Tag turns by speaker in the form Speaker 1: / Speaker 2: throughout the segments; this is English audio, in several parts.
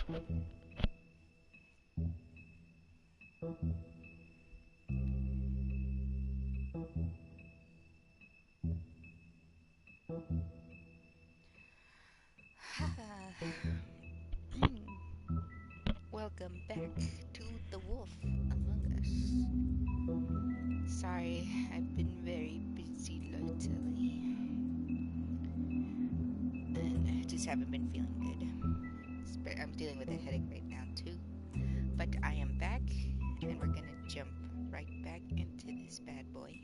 Speaker 1: Welcome back to The Wolf Among Us. Sorry, I've been very busy lately. And I just haven't been feeling good. I'm dealing with a headache right now, too. But I am back, and we're gonna jump right back into this bad boy.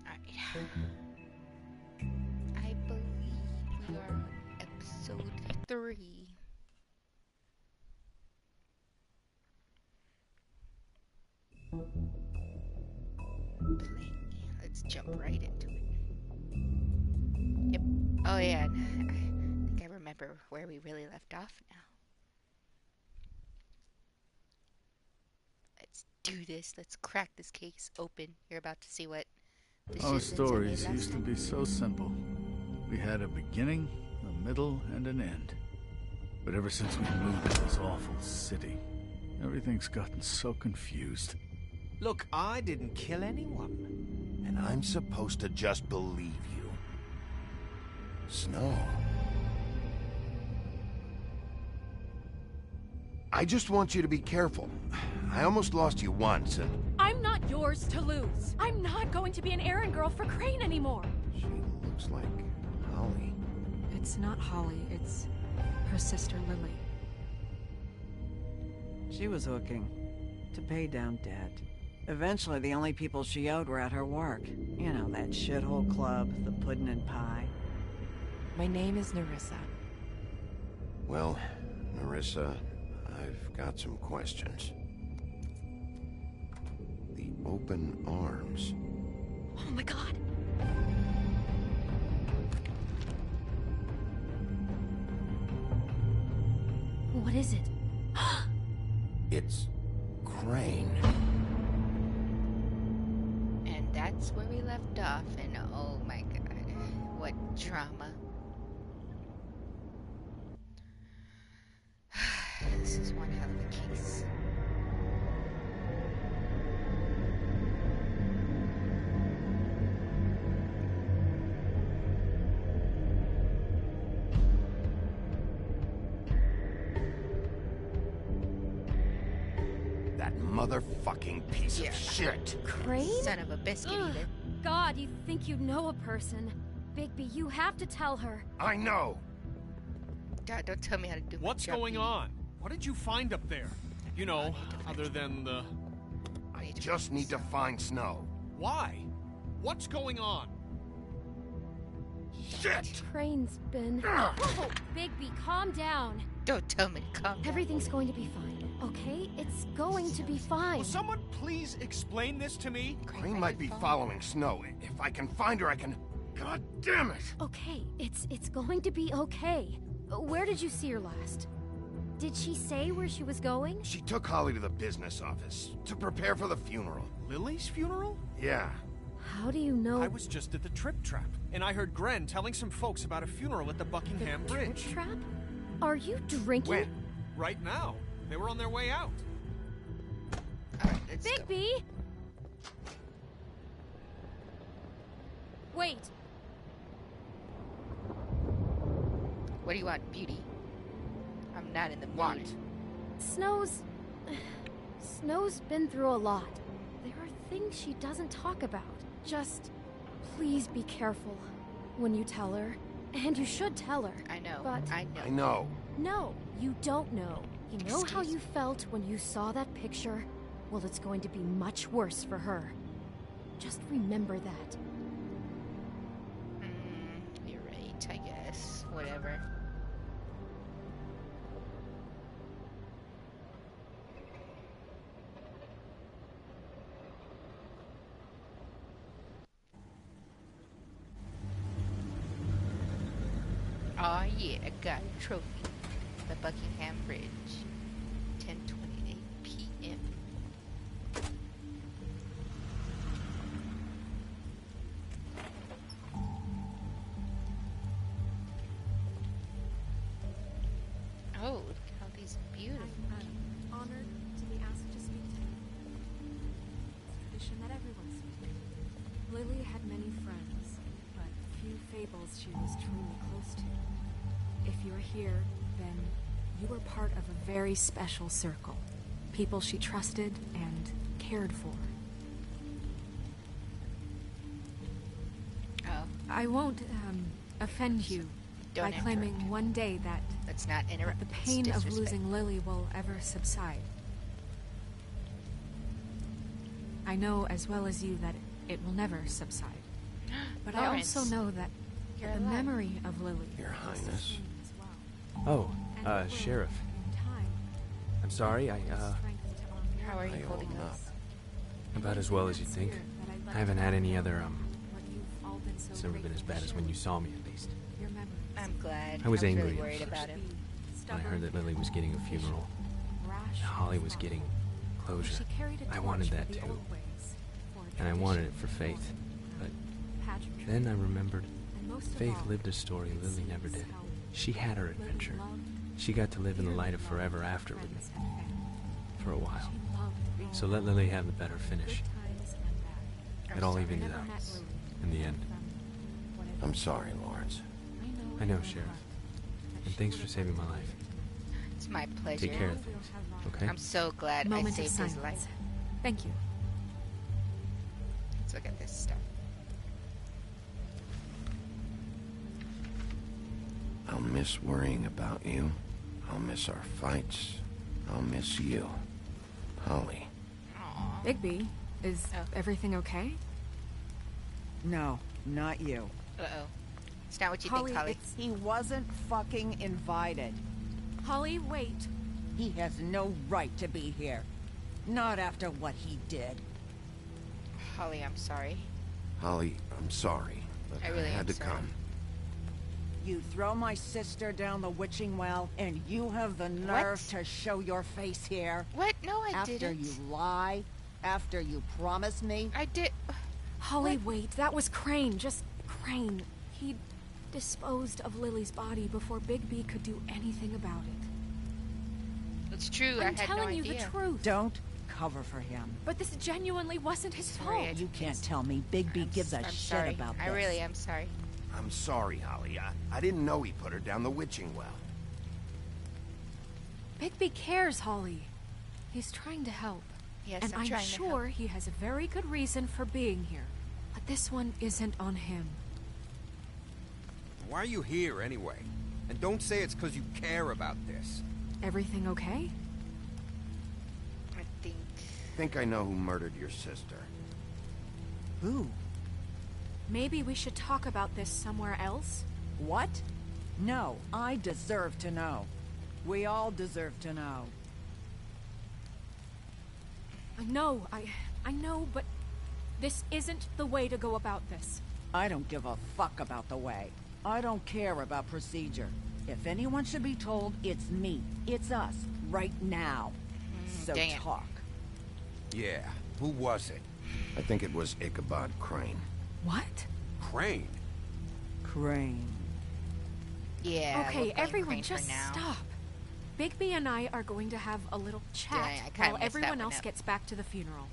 Speaker 1: Alright. I believe we are on episode 3. Play. Let's jump right into it. Yep. Oh yeah, I think I remember where we really left off now. Let's do this. Let's crack this case open. You're about to see what the
Speaker 2: Our
Speaker 1: shit
Speaker 2: stories used to be so simple. We had a beginning, a middle, and an end. But ever since we moved to this awful city, everything's gotten so confused.
Speaker 3: Look, I didn't kill anyone.
Speaker 4: And I'm supposed to just believe you. Snow. I just want you to be careful. I almost lost you once, and...
Speaker 5: I'm not yours to lose. I'm not going to be an errand girl for Crane anymore.
Speaker 4: She looks like Holly.
Speaker 6: It's not Holly, it's her sister Lily.
Speaker 7: She was hooking to pay down debt. Eventually, the only people she owed were at her work. You know, that shithole club, the puddin' and pie.
Speaker 6: My name is Nerissa.
Speaker 4: Well, Nerissa, I've got some questions. The open arms.
Speaker 5: Oh my god. What is it?
Speaker 4: It's Crane.
Speaker 1: And that's where we left off, and oh my god, what drama. This is one hell of a case.
Speaker 4: That motherfucking piece
Speaker 1: Yeah.
Speaker 4: of shit.
Speaker 5: Crane?
Speaker 1: Son of a biscuit eater.
Speaker 5: God, you think you know a person. Bigby, you have to tell her.
Speaker 4: I know.
Speaker 1: God, don't tell me how to do my
Speaker 3: What's
Speaker 1: job,
Speaker 3: going
Speaker 1: you-
Speaker 3: on? What did you find up there? You know, other than the...
Speaker 4: I just need to find Snow.
Speaker 3: Why? What's going on?
Speaker 4: Shit!
Speaker 5: Crane's been... Whoa, Bigby, calm down.
Speaker 1: Don't tell me to calm down.
Speaker 5: Everything's going to be fine, okay? It's going to be fine.
Speaker 3: Will someone please explain this to me?
Speaker 4: Crane might be following Snow. If I can find her, I can... God damn it!
Speaker 5: Okay, it's going to be okay. Where did you see her last? Did she say where she was going?
Speaker 4: She took Holly to the business office to prepare for the funeral.
Speaker 3: Lily's funeral?
Speaker 4: Yeah.
Speaker 5: How do you know?
Speaker 3: I was just at the Trip Trap, and I heard Gren telling some folks about a funeral at the Buckingham
Speaker 5: the
Speaker 3: Bridge.
Speaker 5: Trip trap? Are you drinking?
Speaker 4: When?
Speaker 3: Right now. They were on their way out.
Speaker 1: Alright, let's go.
Speaker 5: Bigby! Wait,
Speaker 1: What do you want, beauty? I'm not in the mood.
Speaker 4: What?
Speaker 5: Snow's been through a lot. There are things she doesn't talk about. Just please be careful when you tell her. And you should tell her.
Speaker 1: I know.
Speaker 5: But
Speaker 1: I know.
Speaker 4: I know.
Speaker 5: no, you don't know. You know how
Speaker 1: Excuse
Speaker 5: you felt when you saw that picture? Well, it's going to be much worse for her. Just remember that.
Speaker 1: You're right, I guess. Whatever. Oh yeah, I got a trophy. The Buckingham Bridge. 10:28 p.m. It's beautiful.
Speaker 5: I'm honored to be asked to speak to you. It's a tradition that everyone speaks. Lily had many friends, but few fables she was truly close to. If you're here, then you were part of a very special circle. People she trusted and cared for.
Speaker 1: Oh,
Speaker 5: I won't offend you
Speaker 1: don't
Speaker 5: by claiming
Speaker 1: interrupt.
Speaker 5: one day that
Speaker 1: Let's not interrupt.
Speaker 5: the
Speaker 1: It's
Speaker 5: pain of
Speaker 1: disrespect.
Speaker 5: losing Lily will ever subside. I know as well as you that it will never subside. But I
Speaker 1: Lawrence,
Speaker 5: also know that
Speaker 1: you're
Speaker 5: the
Speaker 1: alive.
Speaker 5: memory of Lily
Speaker 4: Your
Speaker 5: will
Speaker 4: Highness.
Speaker 5: sustain as well.
Speaker 8: Oh,
Speaker 5: And it will,
Speaker 8: Sheriff.
Speaker 5: in time,
Speaker 8: I'm sorry,
Speaker 5: give you the strength to honor
Speaker 1: How are you
Speaker 4: I
Speaker 1: holding
Speaker 4: own
Speaker 1: up?
Speaker 4: up.
Speaker 8: about as well as you'd think. I haven't had any other,
Speaker 5: What you've all been so
Speaker 8: it's never been as
Speaker 5: grateful
Speaker 8: bad
Speaker 5: to
Speaker 8: as when
Speaker 5: share
Speaker 8: you saw me, at least.
Speaker 5: your memories.
Speaker 1: I'm glad.
Speaker 8: I was angry
Speaker 1: really
Speaker 8: at
Speaker 1: worried
Speaker 8: first.
Speaker 1: about him.
Speaker 8: When I heard that Lily was getting a funeral,
Speaker 5: Rash
Speaker 8: and Holly
Speaker 5: and
Speaker 8: was
Speaker 5: thoughtful.
Speaker 8: getting closure,
Speaker 5: She carried a
Speaker 8: I wanted
Speaker 5: torch
Speaker 8: that
Speaker 5: for the
Speaker 8: too.
Speaker 5: old ways, for
Speaker 8: and I wanted it
Speaker 5: tradition
Speaker 8: for Faith.
Speaker 5: and
Speaker 8: But
Speaker 5: pageantry.
Speaker 8: then I remembered
Speaker 5: And most of
Speaker 8: Faith
Speaker 5: all,
Speaker 8: lived a story
Speaker 5: it
Speaker 8: Lily never
Speaker 5: seems
Speaker 8: did.
Speaker 5: how
Speaker 8: She had her
Speaker 5: Lily
Speaker 8: adventure.
Speaker 5: loved,
Speaker 8: She got to live in the light of
Speaker 5: dearly
Speaker 8: forever
Speaker 5: loved
Speaker 8: after with me,
Speaker 5: friends and family.
Speaker 8: for a while.
Speaker 5: She loved all
Speaker 8: So let Lily have the better
Speaker 5: good
Speaker 8: finish.
Speaker 5: times and bad.
Speaker 8: It all
Speaker 1: sorry.
Speaker 8: evened
Speaker 5: I
Speaker 8: it
Speaker 5: never
Speaker 8: out
Speaker 5: met Lily,
Speaker 8: in the end.
Speaker 5: from what I've
Speaker 4: I'm
Speaker 5: heard.
Speaker 4: sorry, Lawrence.
Speaker 8: I know,
Speaker 5: in my
Speaker 8: Sheriff.
Speaker 5: heart that
Speaker 8: And
Speaker 5: she
Speaker 8: thanks
Speaker 5: would
Speaker 8: for
Speaker 5: have
Speaker 8: saving my
Speaker 5: loved
Speaker 8: life.
Speaker 1: It's my pleasure.
Speaker 8: Take care of
Speaker 5: Now we'll
Speaker 8: things,
Speaker 5: have our
Speaker 8: okay?
Speaker 1: I'm so glad I
Speaker 5: moment of
Speaker 1: saved his
Speaker 5: silence.
Speaker 1: life.
Speaker 5: Thank you.
Speaker 1: Let's look at this stuff.
Speaker 4: I'll miss worrying about you. I'll miss our fights. I'll miss you. Holly.
Speaker 1: Aww.
Speaker 5: Bigby, is
Speaker 1: Oh.
Speaker 5: everything okay?
Speaker 7: No, not you.
Speaker 1: Uh-oh. It's not what you
Speaker 5: Holly,
Speaker 1: think, Holly.
Speaker 5: it's...
Speaker 7: He wasn't fucking invited.
Speaker 5: Holly, wait.
Speaker 7: He has no right to be here. Not after what he did.
Speaker 1: Holly, I'm sorry.
Speaker 4: Holly, I'm sorry, but
Speaker 1: I really am
Speaker 4: had to
Speaker 1: sorry.
Speaker 4: come.
Speaker 7: You throw my sister down the witching well, and you have the nerve
Speaker 1: What?
Speaker 7: to show your face here?
Speaker 1: What? No, I
Speaker 7: After
Speaker 1: didn't.
Speaker 7: you lie? After you promise me?
Speaker 1: I did.
Speaker 5: Holly, wait. That was Crane. Just Crane. He disposed of Lily's body before Bigby could do anything about it.
Speaker 1: It's true.
Speaker 5: I'm
Speaker 1: I had no
Speaker 5: telling you
Speaker 1: idea.
Speaker 5: the truth.
Speaker 7: Don't cover for him.
Speaker 5: But this genuinely wasn't his
Speaker 1: Sorry,
Speaker 5: fault.
Speaker 1: I
Speaker 7: You can't tell me Bigby gives a
Speaker 1: I'm
Speaker 7: shit
Speaker 1: sorry.
Speaker 7: about this.
Speaker 1: I really am sorry.
Speaker 4: I'm sorry, Holly. I didn't know he put her down the witching well.
Speaker 5: Bigby cares, Holly. He's trying to help.
Speaker 1: Yes,
Speaker 5: And
Speaker 1: I'm
Speaker 5: I'm
Speaker 1: trying to
Speaker 5: sure
Speaker 1: help.
Speaker 5: he has a very good reason for being here. But this one isn't on him.
Speaker 9: Why are you here anyway? And don't say it's because you care about this.
Speaker 5: Everything okay?
Speaker 1: I think.
Speaker 4: Think I know who murdered your sister.
Speaker 7: Who?
Speaker 5: Maybe we should talk about this somewhere else?
Speaker 7: What? No, I deserve to know. We all deserve to know.
Speaker 5: I know, but this isn't the way to go about this.
Speaker 7: I don't give a fuck about the way. I don't care about procedure. If anyone should be told, it's me. It's us. Right now. So
Speaker 1: dang it.
Speaker 7: talk.
Speaker 9: Yeah, who was it?
Speaker 4: I think it was Ichabod Crane.
Speaker 5: What?
Speaker 9: Crane.
Speaker 7: Crane.
Speaker 1: Yeah. we'll
Speaker 5: Okay,
Speaker 1: blame
Speaker 5: everyone,
Speaker 1: Crane for
Speaker 5: just
Speaker 1: now.
Speaker 5: stop. Bigby and I are going to have a little chat
Speaker 1: I kinda
Speaker 5: while
Speaker 1: messed that
Speaker 5: everyone
Speaker 1: one
Speaker 5: else
Speaker 1: up.
Speaker 5: gets back to the funeral.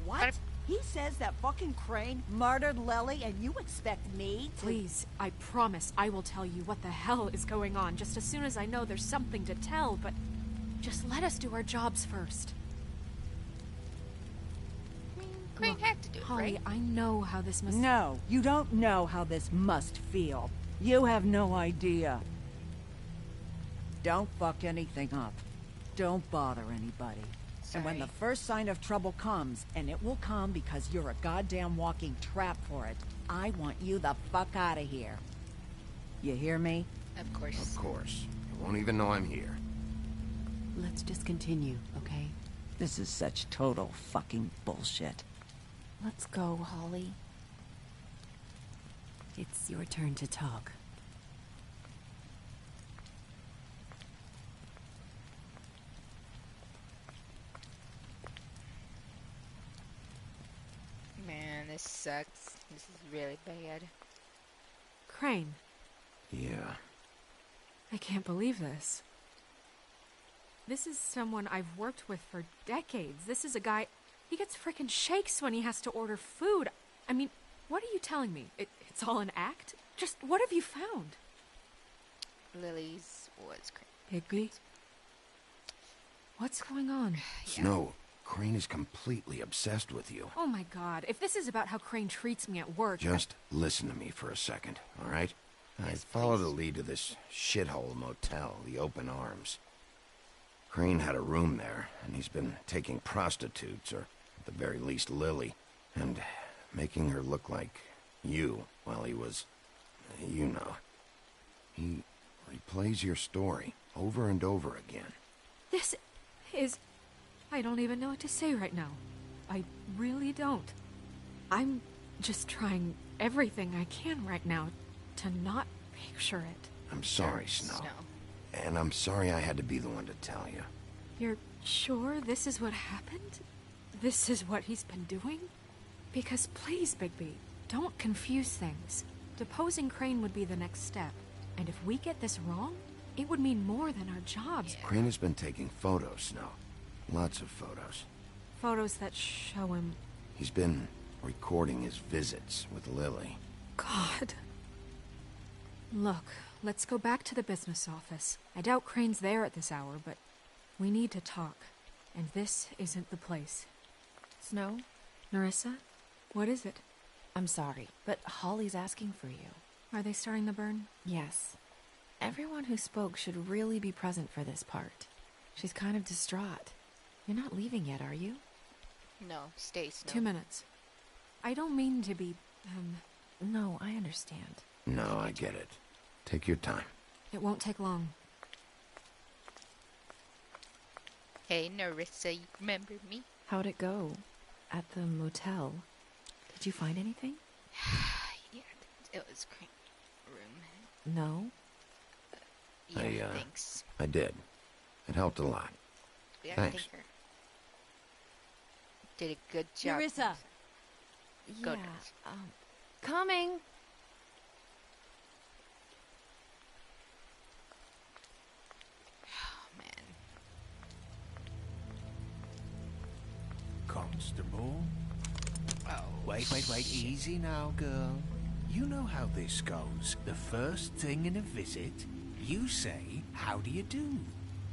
Speaker 7: What? He says that fucking Crane murdered Lily and you expect me to...
Speaker 5: Please, I promise I will tell you what the hell is going on just as soon as I know there's something to tell, but just let us do our jobs first.
Speaker 1: Crane
Speaker 5: Look,
Speaker 1: had to do it,
Speaker 5: Holly,
Speaker 1: right?
Speaker 5: I know how this must...
Speaker 7: No, you don't know how this must feel. You have no idea. Don't fuck anything up. Don't bother anybody. And when the
Speaker 1: Sorry.
Speaker 7: first sign of trouble comes, and it will come because you're a goddamn walking trap for it, I want you the fuck out of here. You hear me?
Speaker 1: Of course.
Speaker 4: Of course. You won't even know I'm here.
Speaker 6: Let's just continue, okay?
Speaker 7: This is such total fucking bullshit.
Speaker 6: Let's go, Holly. It's your turn to talk.
Speaker 1: Man, this sucks. This is really bad.
Speaker 5: Crane,
Speaker 4: Yeah.
Speaker 5: I can't believe this. This is someone I've worked with for decades. This is a guy... He gets frickin' shakes when he has to order food. I mean, what are you telling me? It's all an act? Just what have you found?
Speaker 1: Lily's was crazy.
Speaker 5: Higby? What's going on?
Speaker 4: Snow, Crane is completely obsessed with you.
Speaker 5: Oh my god, if this is about how Crane treats me at work...
Speaker 4: Just listen to me for a second, all right? I
Speaker 1: Yes,
Speaker 4: followed
Speaker 1: please.
Speaker 4: a lead to this shithole motel, the Open Arms. Crane had a room there, and he's been taking prostitutes, or at the very least Lily, and making her look like you while he was... you know. He replays your story over and over again.
Speaker 5: This is... I don't even know what to say right now. I really don't. I'm just trying everything I can right now to not picture it.
Speaker 4: I'm sorry, Snow. And I'm sorry I had to be the one to tell you.
Speaker 5: You're sure this is what happened? This is what he's been doing? Because please, Bigby, don't confuse things. Deposing Crane would be the next step. And if we get this wrong, it would mean more than our jobs.
Speaker 4: Crane has been taking photos, Snow. Lots of photos.
Speaker 5: Photos that show him...
Speaker 4: He's been recording his visits with Lily.
Speaker 5: God. Look, let's go back to the business office. I doubt Crane's there at this hour, but we need to talk. And this isn't the place.
Speaker 10: Snow?
Speaker 5: Nerissa? What is it?
Speaker 10: I'm sorry, but Holly's asking for you.
Speaker 5: Are they starting the burn?
Speaker 10: Yes. Everyone who spoke should really be present for this part. She's kind of distraught. You're not leaving yet, are you?
Speaker 1: No, stay, Snow.
Speaker 5: 2 minutes. I don't mean to be,
Speaker 10: No, I understand.
Speaker 4: No, I get it. Take your time.
Speaker 5: It won't take long.
Speaker 1: Hey, Nerissa, you remember me?
Speaker 10: How'd it go? At the motel? Did you find anything?
Speaker 1: Yeah, it was Crane's room.
Speaker 10: No?
Speaker 1: Yeah, thanks.
Speaker 4: I did. It helped a lot.
Speaker 1: Yeah,
Speaker 4: Thanks.
Speaker 1: thank her. Did a good job.
Speaker 10: Nerissa!
Speaker 1: Go,
Speaker 10: Yeah,
Speaker 1: Nerissa.
Speaker 10: coming!
Speaker 1: Oh, man.
Speaker 11: Constable?
Speaker 1: Oh.
Speaker 11: Wait, easy now, girl. You know how this goes. The first thing in a visit, you say, how do you do?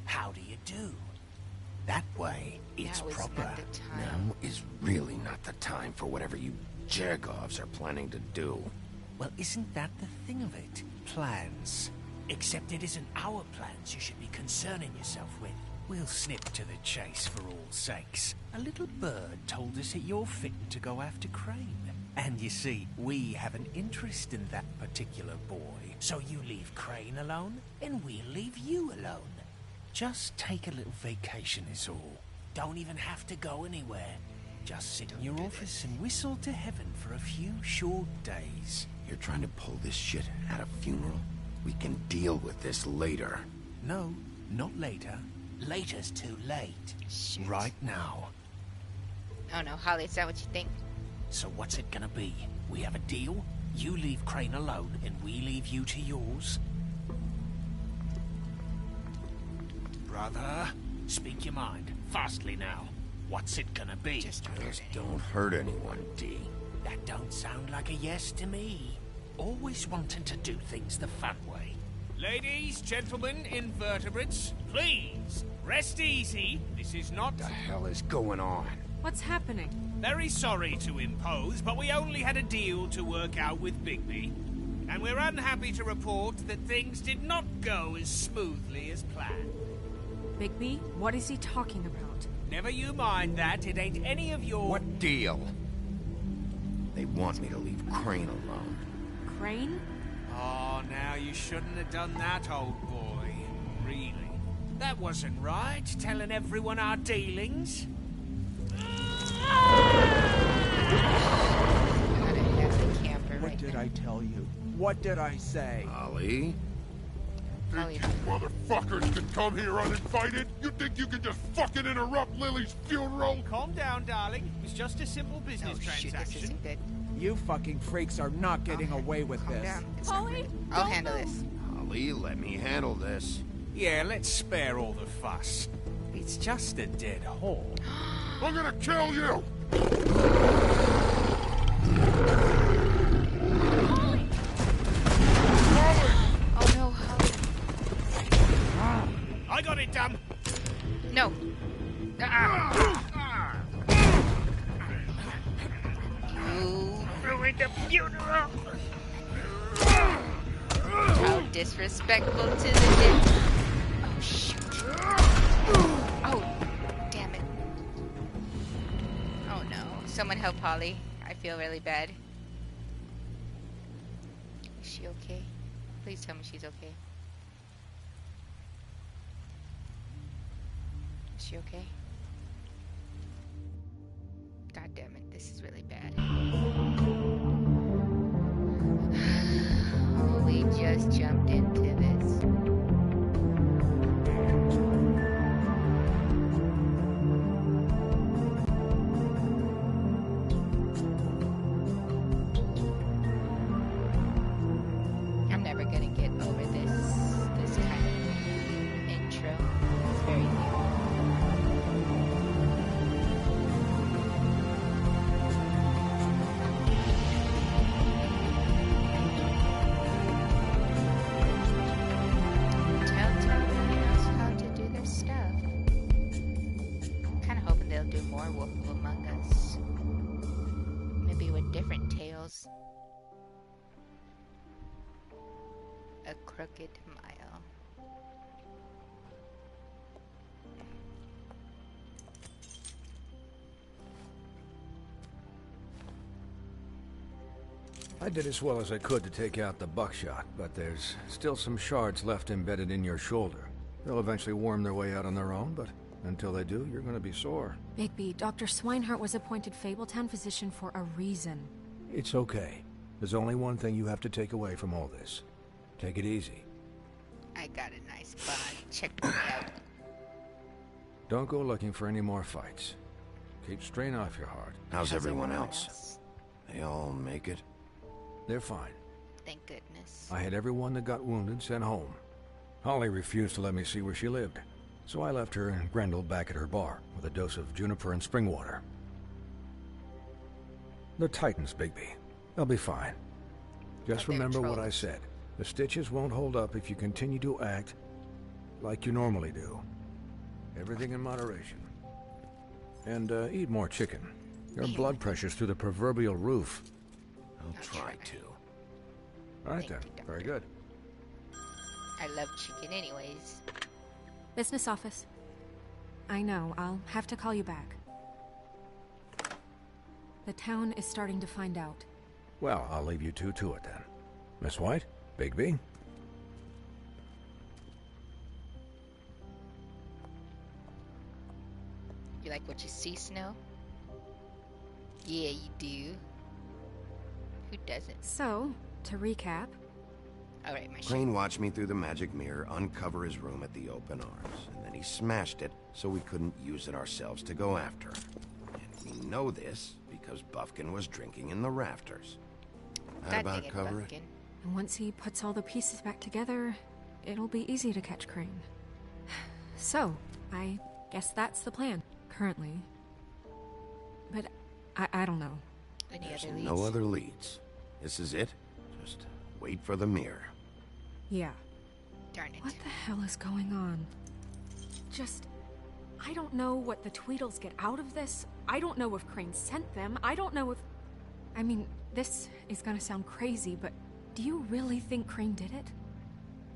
Speaker 11: How do you do? That way, it's
Speaker 1: Now is
Speaker 11: proper.
Speaker 1: not the time.
Speaker 4: Now is really not the time for whatever you Jergovs are planning to do.
Speaker 11: Well, isn't that the thing of it? Plans. Except it isn't our plans you should be concerning yourself with. We'll snip to the chase for all sakes. A little bird told us that you're fitting to go after Crane. And you see, we have an interest in that particular boy. So you leave Crane alone, and we'll leave you alone. Just take a little vacation is all. Don't even have to go anywhere. Just sit in your office and whistle to heaven for a few short days.
Speaker 4: You're trying to pull this shit at a funeral? We can deal with this later.
Speaker 11: No, not later. Later's too late.
Speaker 1: Shit.
Speaker 11: Right now.
Speaker 1: Oh no, Holly, is that what you think?
Speaker 11: So what's it gonna be? We have a deal? You leave Crane alone, and we leave you to yours? Brother, speak your mind. Fastly now. What's it gonna be?
Speaker 1: Just
Speaker 4: Don't hurt anyone, D.
Speaker 11: That don't sound like a yes to me. Always wanting to do things the fun way. Ladies, gentlemen, invertebrates, please, rest easy. This is not...
Speaker 4: What the hell is going on?
Speaker 5: What's happening?
Speaker 11: Very sorry to impose, but we only had a deal to work out with Bigby. And we're unhappy to report that things did not go as smoothly as planned.
Speaker 5: Bigby, what is he talking about?
Speaker 11: Never you mind that, it ain't any of your...
Speaker 4: What deal? They want me to leave Crane alone.
Speaker 5: Crane?
Speaker 11: Oh, now you shouldn't have done that, old boy. Really. That wasn't right, telling everyone our dealings.
Speaker 1: What
Speaker 12: did I tell you? What did I say?
Speaker 4: Ollie?
Speaker 1: Holly.
Speaker 13: You motherfuckers can come here uninvited? You think you can just fucking interrupt Lily's funeral?
Speaker 11: Calm down, darling. It's just a simple business
Speaker 1: Oh shit, this
Speaker 11: transaction.
Speaker 1: isn't good.
Speaker 12: You fucking freaks are not getting away with
Speaker 1: Calm
Speaker 12: this.
Speaker 1: down. It's not
Speaker 5: Holly,
Speaker 1: good. I'll handle this.
Speaker 4: Ollie, let me handle this.
Speaker 11: Yeah, let's spare all the fuss. It's just a dead hole.
Speaker 13: I'm gonna kill you!
Speaker 1: Oh no, Holly.
Speaker 11: I got it, damn.
Speaker 1: No. You ruined the funeral. How disrespectful to the dead. Oh shoot. Oh, damn it. Oh no. Someone help Holly. I feel really bad. Is she okay? Please tell me she's okay. Is she okay? God damn it, this is really bad. We just jumped into this. I'm never gonna get over this kind of intro. It's very new. Telltale really knows how to do their stuff. Kind of hoping they'll do more Wolf of Among Us. Maybe with different tales. A Crooked Mile.
Speaker 14: I did as well as I could to take out the buckshot, but there's still some shards left embedded in your shoulder. They'll eventually worm their way out on their own, but until they do, you're gonna be sore.
Speaker 6: Bigby, Dr. Swinehart was appointed Fabletown physician for a reason.
Speaker 14: It's okay. There's only one thing you have to take away from all this. Take it easy.
Speaker 1: I got a nice bond. Check me out.
Speaker 14: Don't go looking for any more fights. Keep strain off your heart.
Speaker 4: How's everyone else? They all make it?
Speaker 14: They're fine.
Speaker 1: Thank goodness.
Speaker 14: I had everyone that got wounded sent home. Holly refused to let me see where she lived, so I left her and Grendel back at her bar with a dose of juniper and spring water. The Titans, Bigby. They'll be fine. Just remember what I said. The stitches won't hold up if you continue to act like you normally do. Everything in moderation. And eat more chicken. Your blood pressure's through the proverbial roof.
Speaker 4: I'll try to.
Speaker 14: All right then. Very good.
Speaker 1: I love chicken anyways.
Speaker 6: Business office. I know, I'll have to call you back. The town is starting to find out.
Speaker 14: Well, I'll leave you two to it then. Miss White? Bigby?
Speaker 1: You like what you see, Snow? Yeah, you do. Who doesn't?
Speaker 6: So, to recap.
Speaker 1: Alright, my
Speaker 4: Crane watched me through the magic mirror uncover his room at the open arms, and then he smashed it so we couldn't use it ourselves to go after him. And we know this because Buffkin was drinking in the rafters. That about cover it?
Speaker 6: And once he puts all the pieces back together, it'll be easy to catch Crane. So, I guess that's the plan, currently. But I don't know.
Speaker 4: There's no other leads. This is it. Just wait for the mirror.
Speaker 6: Yeah.
Speaker 1: Darn it.
Speaker 6: What the hell is going on? I don't know what the Tweedles get out of this. I don't know if Crane sent them. I don't know if... I mean, this is gonna sound crazy, but do you really think Crane did it?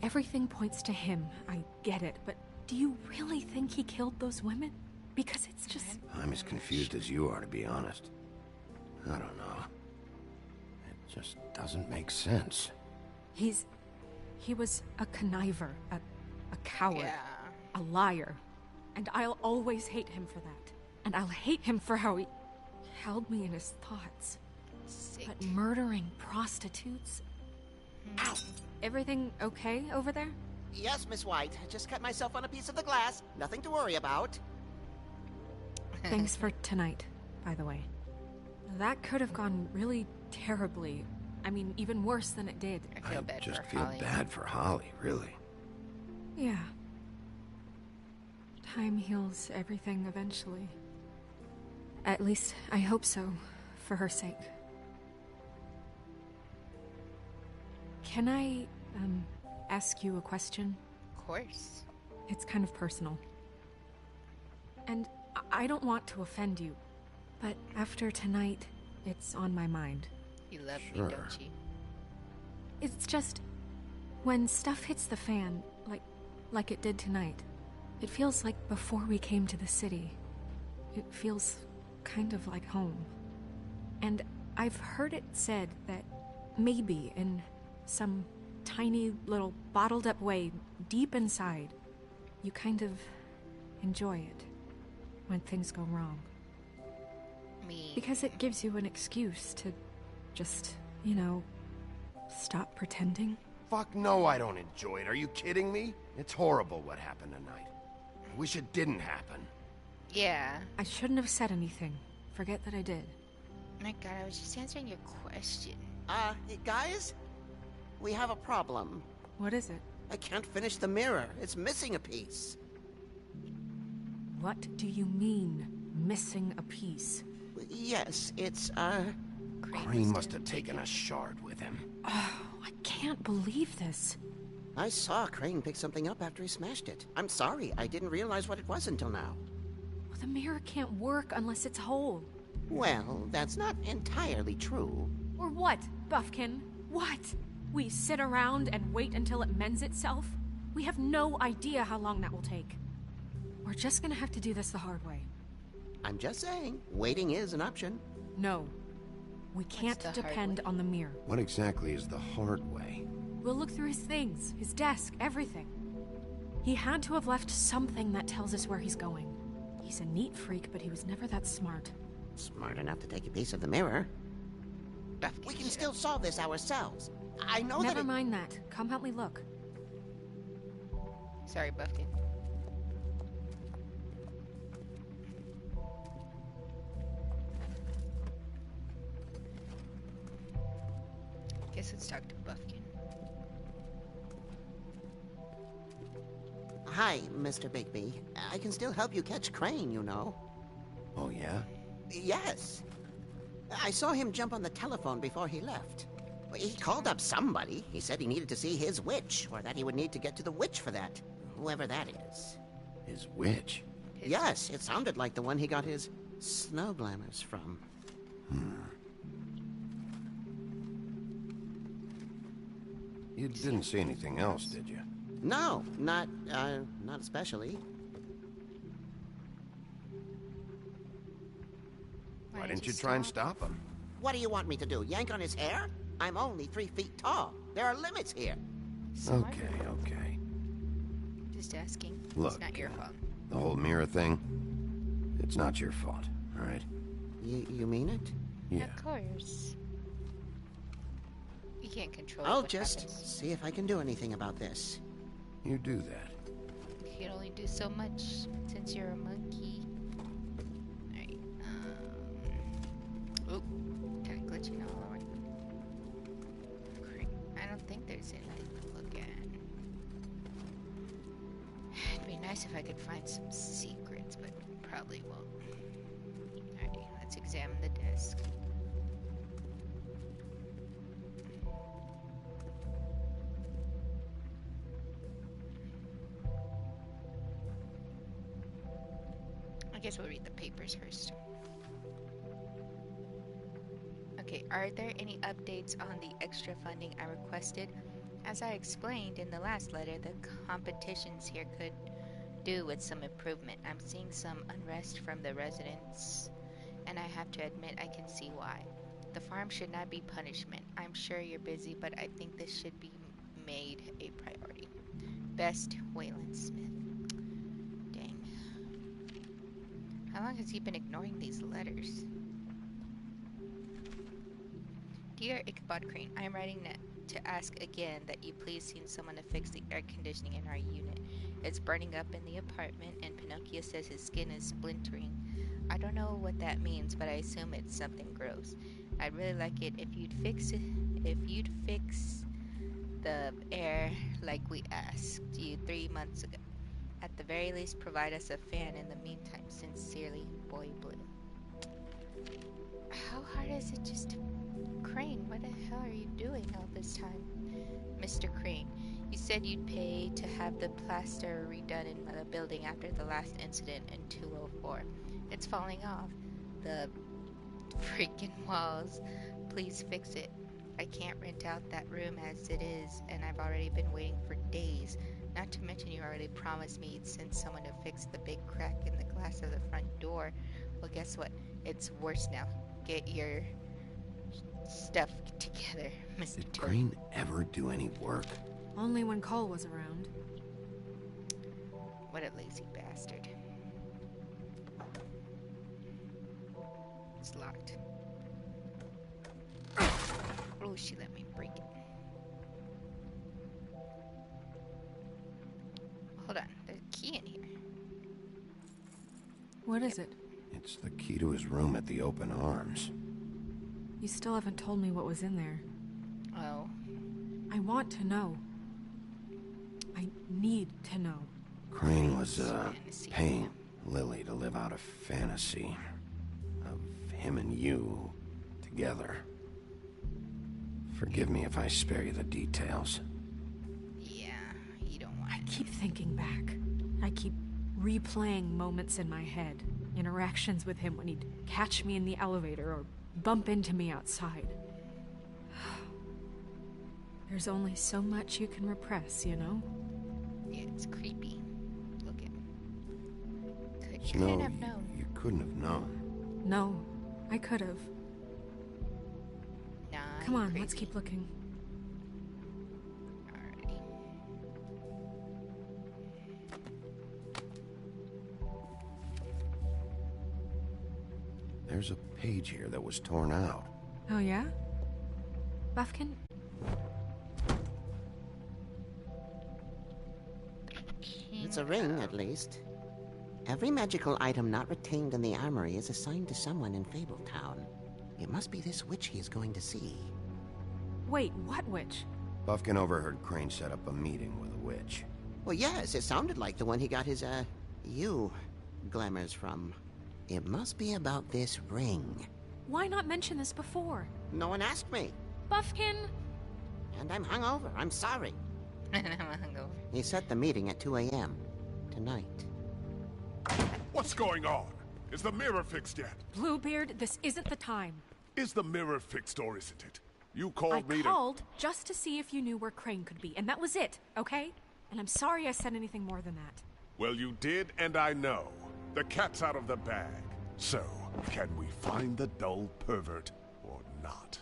Speaker 6: Everything points to him. I get it, but do you really think he killed those women? Because it's just...
Speaker 4: I'm as confused as you are, to be honest. I don't know. It just doesn't make sense.
Speaker 6: He was a conniver, a coward, a liar. And I'll always hate him for that. And I'll hate him for how he held me in his thoughts. But murdering prostitutes?
Speaker 15: Ow!
Speaker 6: Everything okay over there?
Speaker 15: Yes, Miss White. I just cut myself on a piece of the glass. Nothing to worry about.
Speaker 6: Thanks for tonight, by the way. That could have gone really terribly. I mean, even worse than it did.
Speaker 1: I feel bad
Speaker 4: just
Speaker 1: for
Speaker 4: feel
Speaker 1: Holly.
Speaker 4: bad for Holly, really.
Speaker 6: Yeah. Time heals everything eventually. At least, I hope so, for her sake. Can I, ask you a question?
Speaker 1: Of course.
Speaker 6: It's kind of personal. And I don't want to offend you, but after tonight, it's on my mind.
Speaker 1: You love me, don't you?
Speaker 6: It's just, when stuff hits the fan, like it did tonight, it feels like before we came to the city. It feels kind of like home. And I've heard it said that maybe in some tiny little bottled up way deep inside, you kind of enjoy it when things go wrong.
Speaker 1: Me.
Speaker 6: Because it gives you an excuse to just, stop pretending.
Speaker 4: Fuck no, I don't enjoy it. Are you kidding me? It's horrible what happened tonight. I wish it didn't happen.
Speaker 1: Yeah.
Speaker 6: I shouldn't have said anything. Forget that I did.
Speaker 1: My god, I was just answering your question.
Speaker 15: Guys? We have a problem.
Speaker 6: What is it?
Speaker 15: I can't finish the mirror. It's missing a piece.
Speaker 6: What do you mean, missing a piece?
Speaker 15: Yes, it's,
Speaker 4: Crane must have taken a shard with him.
Speaker 6: Oh, I can't believe this.
Speaker 15: I saw Crane pick something up after he smashed it. I'm sorry, I didn't realize what it was until now.
Speaker 6: Well, the mirror can't work unless it's whole.
Speaker 15: Well, that's not entirely true.
Speaker 6: Or what, Buffkin? What? We sit around and wait until it mends itself? We have no idea how long that will take. We're just gonna have to do this the hard way.
Speaker 15: I'm just saying, waiting is an option.
Speaker 6: No. We can't depend on the mirror.
Speaker 4: What exactly is the hard way?
Speaker 6: We'll look through his things, his desk, everything. He had to have left something that tells us where he's going. He's a neat freak, but he was never that smart.
Speaker 15: Smart enough to take a piece of the mirror. We can still solve this ourselves. I know
Speaker 6: Never mind that. Come help me look.
Speaker 1: Sorry, Buffkin. Guess let's talk to Buffkin.
Speaker 15: Hi, Mr. Bigby. I can still help you catch Crane, you know.
Speaker 4: Oh, yeah?
Speaker 15: Yes. I saw him jump on the telephone before he left. He called up somebody. He said he needed to see his witch, or that he would need to get to the witch for that. Whoever that is.
Speaker 4: His witch?
Speaker 15: Yes, it sounded like the one he got his snow glamours from.
Speaker 4: You didn't see anything else, did you?
Speaker 15: No, not especially.
Speaker 4: Why didn't you try and stop him?
Speaker 15: What do you want me to do, yank on his hair? I'm only 3 feet tall. There are limits here.
Speaker 4: Okay.
Speaker 1: Just asking.
Speaker 4: Look,
Speaker 1: it's not your fault.
Speaker 4: The whole mirror thing, it's not your fault, all right?
Speaker 15: You mean it?
Speaker 4: Yeah.
Speaker 1: Of course. You can't control
Speaker 15: I'll
Speaker 1: what
Speaker 15: just
Speaker 1: happens.
Speaker 15: see if I can do anything about this.
Speaker 4: You do that.
Speaker 1: You can only do so much since you're a monkey. Alright, oop, kinda glitching all over. I don't think there's anything to look at. It'd be nice if I could find some secrets, but probably won't. Alrighty, let's examine the desk. I guess we'll read the papers first. Okay, are there any updates on the extra funding I requested? As I explained in the last letter, the competitions here could do with some improvement. I'm seeing some unrest from the residents, and I have to admit I can see why. The farm should not be punishment. I'm sure you're busy, but I think this should be made a priority. Best, Waylon Smith. Dang. How long has he been ignoring these letters? Dear Ichabod Crane, I am writing to ask again that you please send someone to fix the air conditioning in our unit. It's burning up in the apartment, and Pinocchio says his skin is splintering. I don't know what that means, but I assume it's something gross. I'd really like it if you'd fix the air like we asked you 3 months ago. At the very least, provide us a fan in the meantime. Sincerely, Boy Blue. How hard is it just to... Crane, what the hell are you doing all this time? Mr. Crane, you said you'd pay to have the plaster redone in the building after the last incident in 204. It's falling off. The freaking walls. Please fix it. I can't rent out that room as it is, and I've already been waiting for days. Not to mention you already promised me you'd send someone to fix the big crack in the glass of the front door. Well, guess what? It's worse now. Get your stuff together, Mr.
Speaker 4: Did Crane ever do any work?
Speaker 6: Only when Cole was around.
Speaker 1: What a lazy bastard. It's locked. Oh, she let me break it. Hold on, there's a key in here.
Speaker 6: What is it?
Speaker 4: It's the key to his room at the Open Arms.
Speaker 6: You still haven't told me what was in there.
Speaker 1: Oh.
Speaker 6: I want to know. I need to know.
Speaker 4: Crane was, paying Lily to live out a fantasy of him and you together. Forgive me if I spare you the details.
Speaker 1: Yeah, you don't want
Speaker 6: I keep thinking back. I keep replaying moments in my head. Interactions with him when he'd catch me in the elevator or bump into me outside. There's only so much you can repress, you know?
Speaker 1: Yeah, it's creepy. Look at him.
Speaker 4: You couldn't have known. You couldn't have known.
Speaker 6: No, I could have.
Speaker 1: Nah,
Speaker 6: come on, let's keep looking.
Speaker 1: Alrighty.
Speaker 4: There's a page here that was torn out.
Speaker 6: Oh, yeah? Buffkin?
Speaker 15: It's a ring, at least. Every magical item not retained in the armory is assigned to someone in Fabletown. It must be this witch he is going to see.
Speaker 6: Wait, what witch?
Speaker 4: Buffkin overheard Crane set up a meeting with a witch.
Speaker 15: Well, yes, it sounded like the one he got his, glamours from. It must be about this ring.
Speaker 6: Why not mention this before?
Speaker 15: No one asked me.
Speaker 6: Buffkin!
Speaker 15: And I'm hungover. I'm sorry.
Speaker 1: And I'm hungover.
Speaker 15: He set the meeting at 2 a.m. tonight.
Speaker 13: What's going on? Is the mirror fixed yet?
Speaker 6: Bluebeard, this isn't the time.
Speaker 13: Is the mirror fixed or isn't it? You called me
Speaker 6: I called just to see if you knew where Crane could be, and that was it, okay? And I'm sorry I said anything more than that.
Speaker 13: Well, you did, and I know. The cat's out of the bag. So, can we find the dull pervert or not?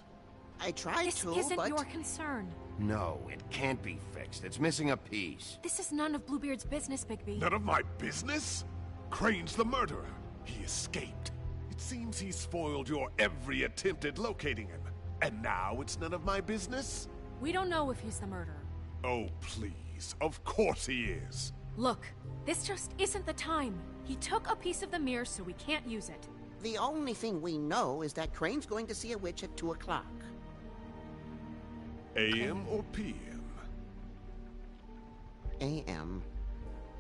Speaker 15: I tried
Speaker 6: this
Speaker 15: to,
Speaker 6: isn't
Speaker 15: but...
Speaker 6: your concern.
Speaker 4: No, it can't be fixed. It's missing a piece.
Speaker 6: This is none of Bluebeard's business, Bigby.
Speaker 13: None of my business? Crane's the murderer. He escaped. It seems he spoiled your every attempt at locating him. And now it's none of my business?
Speaker 6: We don't know if he's the murderer.
Speaker 13: Oh, please. Of course he is.
Speaker 6: Look, this just isn't the time. He took a piece of the mirror, so we can't use it.
Speaker 15: The only thing we know is that Crane's going to see a witch at 2 o'clock.
Speaker 13: AM or PM?
Speaker 15: AM.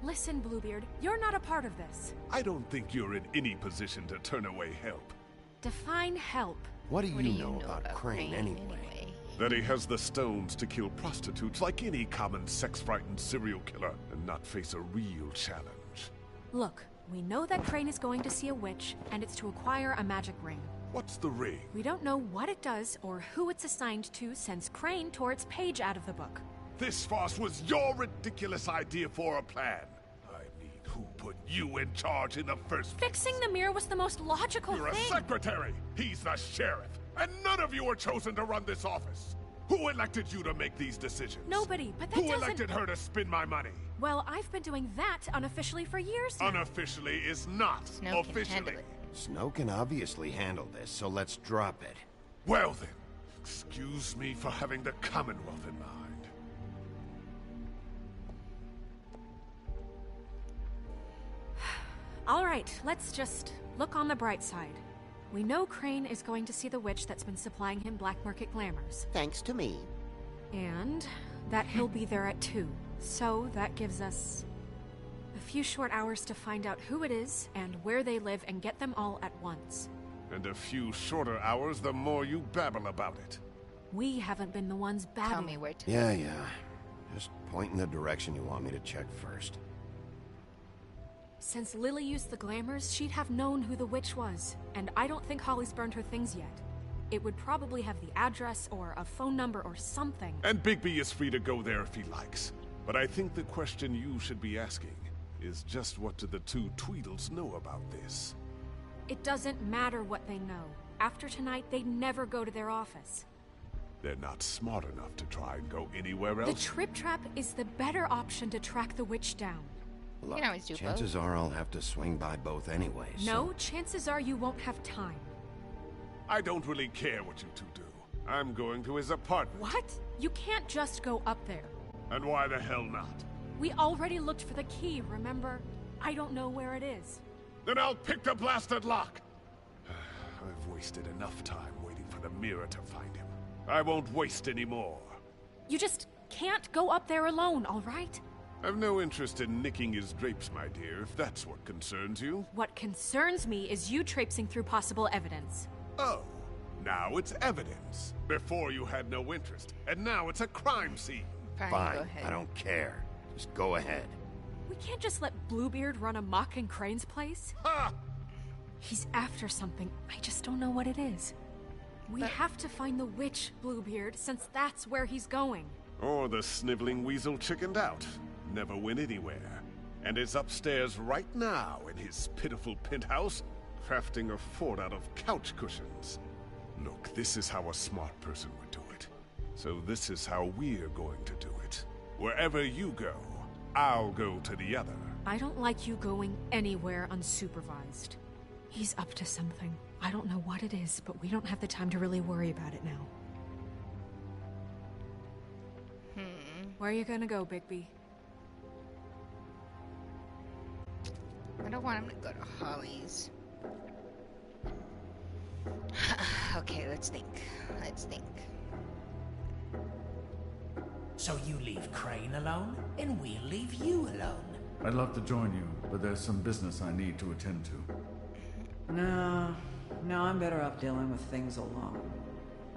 Speaker 6: Listen, Bluebeard, you're not a part of this.
Speaker 13: I don't think you're in any position to turn away help.
Speaker 6: Define help.
Speaker 4: What do you know about Crane anyway?
Speaker 13: That he has the stones to kill prostitutes like any common sex-frightened serial killer and not face a real challenge.
Speaker 6: Look, we know that Crane is going to see a witch, and it's to acquire a magic ring.
Speaker 13: What's the ring?
Speaker 6: We don't know what it does or who it's assigned to since Crane tore its page out of the book.
Speaker 13: This farce was your ridiculous idea for a plan. I mean, who put you in charge in the first place?
Speaker 6: Fixing the mirror was the most logical
Speaker 13: You're
Speaker 6: thing.
Speaker 13: a secretary. He's the sheriff. And none of you were chosen to run this office. Who elected you to make these decisions?
Speaker 6: Nobody, but that
Speaker 13: Who
Speaker 6: doesn't...
Speaker 13: elected her to spend my money?
Speaker 6: Well, I've been doing that unofficially for years now.
Speaker 13: Unofficially is not
Speaker 1: Snow can
Speaker 13: officially.
Speaker 1: handle it.
Speaker 4: Snow can obviously handle this, so let's drop it.
Speaker 13: Well then, excuse me for having the Commonwealth in mind.
Speaker 6: All right, let's just look on the bright side. We know Crane is going to see the witch that's been supplying him black market glamours.
Speaker 15: Thanks to me.
Speaker 6: And that he'll be there at 2. So that gives us few short hours to find out who it is and where they live and get them all at once.
Speaker 13: And a few shorter hours, the more you babble about it.
Speaker 6: We haven't been the ones babbling.
Speaker 1: Tell me where to...
Speaker 4: Yeah. Just point in the direction you want me to check first.
Speaker 6: Since Lily used the glamours, she'd have known who the witch was. And I don't think Holly's burned her things yet. It would probably have the address or a phone number or something.
Speaker 13: And Bigby is free to go there if he likes. But I think the question you should be asking is just what do the two Tweedles know about this?
Speaker 6: It doesn't matter what they know. After tonight, they'd never go to their office.
Speaker 13: They're not smart enough to try and go anywhere
Speaker 6: The
Speaker 13: else.
Speaker 6: Trip Trap is the better option to track the witch down.
Speaker 4: Look,
Speaker 1: can always do
Speaker 4: chances
Speaker 1: both.
Speaker 4: are I'll have to swing by both anyways.
Speaker 6: No, chances are you won't have time.
Speaker 13: I don't really care what you two do. I'm going to his apartment.
Speaker 6: What? You can't just go up there.
Speaker 13: And why the hell not?
Speaker 6: We already looked for the key, remember? I don't know where it is.
Speaker 13: Then I'll pick the blasted lock! I've wasted enough time waiting for the mirror to find him. I won't waste any more.
Speaker 6: You just can't go up there alone, all right?
Speaker 13: I've no interest in nicking his drapes, my dear, if that's what concerns you.
Speaker 6: What concerns me is you traipsing through possible evidence.
Speaker 13: Oh, now it's evidence. Before you had no interest, and now it's a crime scene.
Speaker 1: Fine, go ahead.
Speaker 4: I don't care. Just go ahead.
Speaker 6: We can't just let Bluebeard run amok in Crane's place.
Speaker 13: Ha!
Speaker 6: He's after something. I just don't know what it is. We have to find the witch, Bluebeard, since that's where he's going.
Speaker 13: Or the sniveling weasel chickened out. Never went anywhere. And is upstairs right now in his pitiful penthouse, crafting a fort out of couch cushions. Look, this is how a smart person would do it. So this is how we're going to do it. Wherever you go, I'll go to the other.
Speaker 6: I don't like you going anywhere unsupervised. He's up to something. I don't know what it is, but we don't have the time to really worry about it now. Where are you gonna go, Bigby?
Speaker 1: I don't want him to go to Holly's. Okay, let's think.
Speaker 11: So you leave Crane alone, and we'll leave you alone.
Speaker 2: I'd love to join you, but there's some business I need to attend to.
Speaker 16: No, I'm better off dealing with things alone.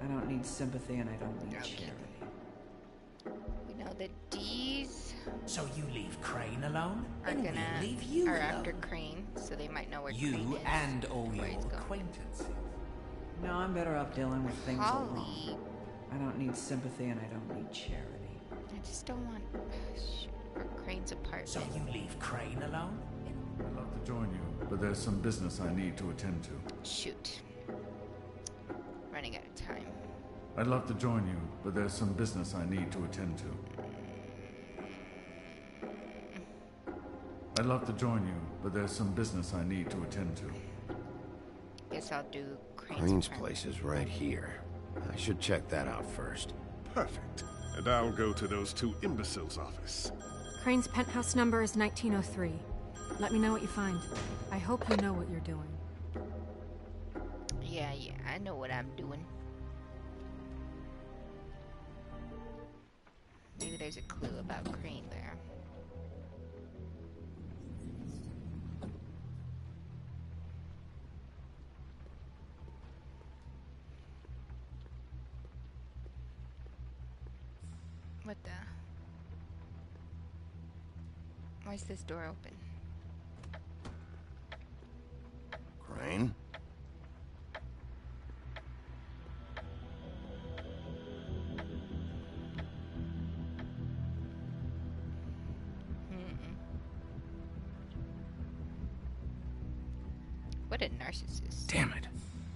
Speaker 16: I don't need sympathy and I don't need charity.
Speaker 1: We know the D's
Speaker 11: So you leave Crane alone,
Speaker 1: are
Speaker 11: and
Speaker 1: gonna
Speaker 11: we'll leave you
Speaker 1: are
Speaker 11: alone.
Speaker 1: after Crane, so they might know where Crane
Speaker 11: You
Speaker 1: is.
Speaker 11: and all
Speaker 1: where
Speaker 11: your
Speaker 1: he's going.
Speaker 11: acquaintances.
Speaker 16: No, I'm better off dealing with things alone.
Speaker 1: Holly.
Speaker 16: I don't need sympathy and I don't need charity.
Speaker 1: I just don't want or Crane's apartment.
Speaker 11: So you leave Crane alone?
Speaker 2: I'd love to join you, but there's some business I need to attend to.
Speaker 1: Shoot. Running out of time.
Speaker 2: I'd love to join you, but there's some business I need to attend to. I'd love to join you, but there's some business I need to attend to.
Speaker 1: Guess I'll do Crane's
Speaker 4: Crane's
Speaker 1: apartment.
Speaker 4: place is right here. I should check that out first.
Speaker 13: Perfect. And I'll go to those two imbeciles' office.
Speaker 6: Crane's penthouse number is 1903. Let me know what you find. I hope you know what you're doing.
Speaker 1: Yeah, I know what I'm doing. Maybe there's a clue about Crane there. What the? Why is this door open?
Speaker 4: Crane?
Speaker 1: What a narcissist.
Speaker 4: Damn it.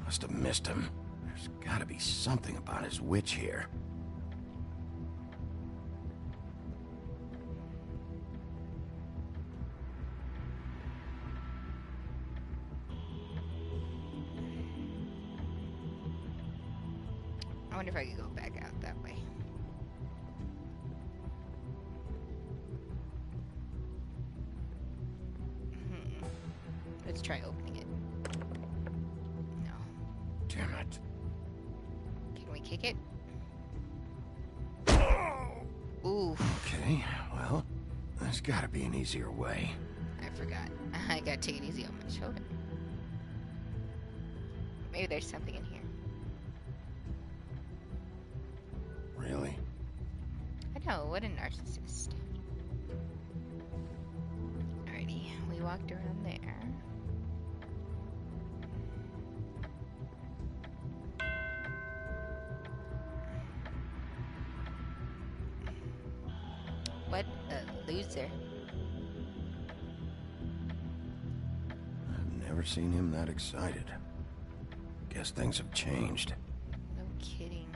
Speaker 4: Must have missed him. There's gotta be something about his witch here.
Speaker 1: I wonder if I could go back out that way. Let's try opening it. No.
Speaker 4: Damn it.
Speaker 1: Can we kick it? Ooh.
Speaker 4: Okay, well, there's gotta be an easier way.
Speaker 1: I forgot. I gotta take it easy on my shoulder. Maybe there's something in here.
Speaker 4: Really?
Speaker 1: I know, what a narcissist. Alrighty, we walked around there. What a loser.
Speaker 4: I've never seen him that excited. Guess things have changed.
Speaker 1: No kidding.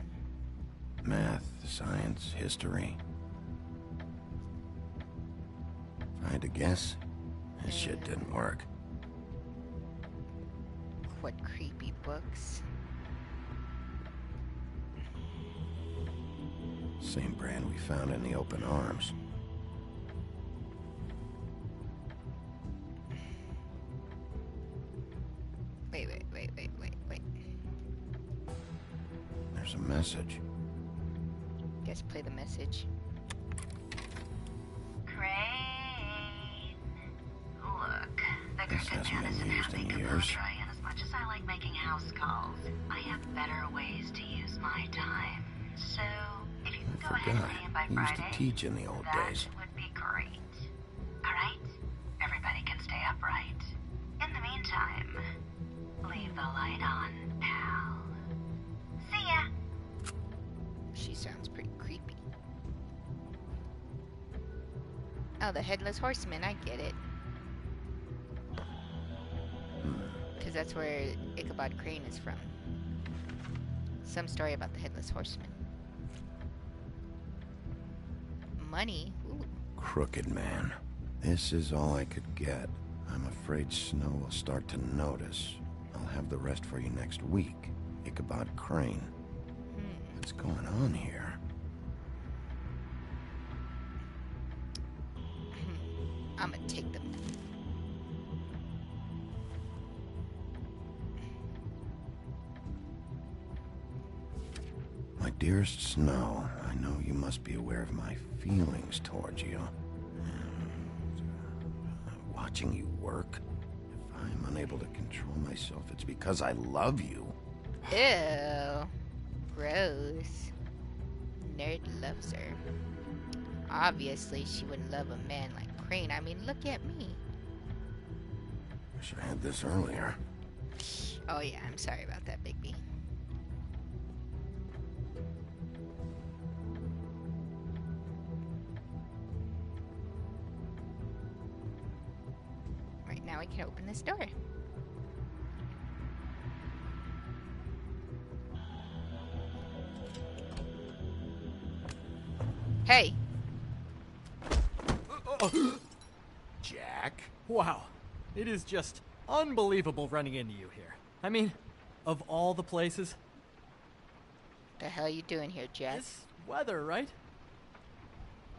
Speaker 4: Math, science, history. If I had to guess, this shit didn't work.
Speaker 1: What creepy books.
Speaker 4: Same brand we found in the open arms.
Speaker 1: Wait.
Speaker 4: There's a message.
Speaker 1: Guess play the message.
Speaker 17: Crane. Look, the
Speaker 4: This
Speaker 17: Cricket
Speaker 4: hasn't
Speaker 17: Man
Speaker 4: been
Speaker 17: isn't
Speaker 4: used
Speaker 17: having
Speaker 4: in
Speaker 17: a
Speaker 4: years.
Speaker 17: try, and as much as I like making house calls, I have better ways to use my time. So, if you can go ahead and
Speaker 4: Forgot.
Speaker 17: pay him by
Speaker 4: He used
Speaker 17: Friday,
Speaker 4: to teach in the old
Speaker 17: that
Speaker 4: days.
Speaker 17: would be great. Alright? Everybody can stay upright. In the meantime, leave the light on, pal. See ya!
Speaker 1: She sounds pretty creepy. Oh, the Headless Horseman, I get it. Because that's where Ichabod Crane is from. Some story about the Headless Horseman. Money? Ooh.
Speaker 4: Crooked Man. This is all I could get. I'm afraid Snow will start to notice. I'll have the rest for you next week. Ichabod Crane. What's going on here?
Speaker 1: I'm gonna take them.
Speaker 4: My dearest Snow, I know you must be aware of my feelings towards you. Watching you work, if I'm unable to control myself, it's because I love you.
Speaker 1: Ew. Gross. Nerd loves her. Obviously, she wouldn't love a man like Crane. I mean, look at me.
Speaker 4: I should have had this earlier.
Speaker 1: Oh yeah, I'm sorry about that, Big B. Right now we can open this door. Hey!
Speaker 3: Jack? Wow. It is just unbelievable running into you here. I mean, of all the places.
Speaker 1: The hell you doing here, Jack?
Speaker 3: This weather, right?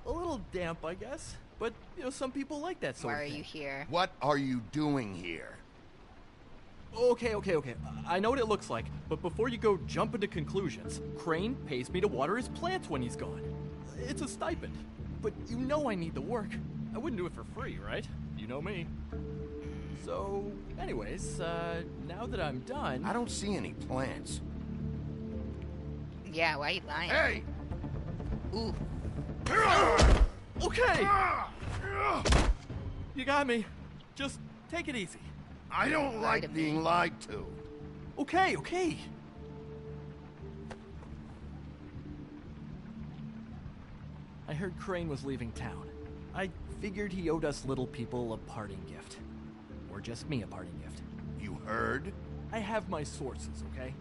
Speaker 3: A little damp, I guess. But, you know, some people like that sort
Speaker 1: Why
Speaker 3: of
Speaker 1: are
Speaker 3: thing.
Speaker 1: you here?
Speaker 4: What are you doing here?
Speaker 3: Okay. I know what it looks like, but before you go jumping to conclusions, Crane pays me to water his plants when he's gone. It's a stipend. But you know I need the work. I wouldn't do it for free, right? You know me. So, anyways, now that I'm done...
Speaker 4: I don't see any plants.
Speaker 1: Yeah, why are you lying?
Speaker 4: Hey!
Speaker 1: Ooh.
Speaker 3: Okay! You got me. Just take it easy.
Speaker 4: I don't like being lied to.
Speaker 3: Okay. I heard Crane was leaving town. I figured he owed us little people a parting gift. Or just me a parting gift.
Speaker 4: You heard?
Speaker 3: I have my sources, okay?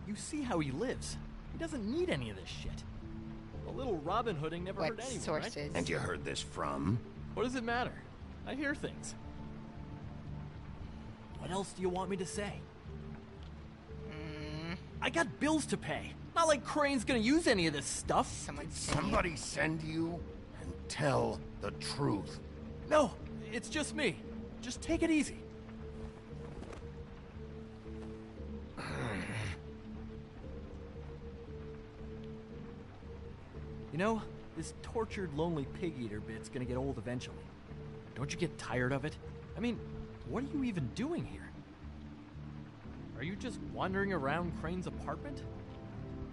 Speaker 3: You see how he lives. He doesn't need any of this shit. A little Robin Hooding never hurt anyone,
Speaker 1: sources?
Speaker 3: right?
Speaker 4: And you heard this from?
Speaker 3: What does it matter? I hear things. What else do you want me to say? I got bills to pay. Not like Crane's gonna use any of this stuff.
Speaker 4: Somebody send you and tell the truth.
Speaker 3: No, it's just me. Just take it easy. You know, this tortured, lonely pig-eater bit's gonna get old eventually. Don't you get tired of it? I mean, what are you even doing here? Are you just wandering around Crane's apartment?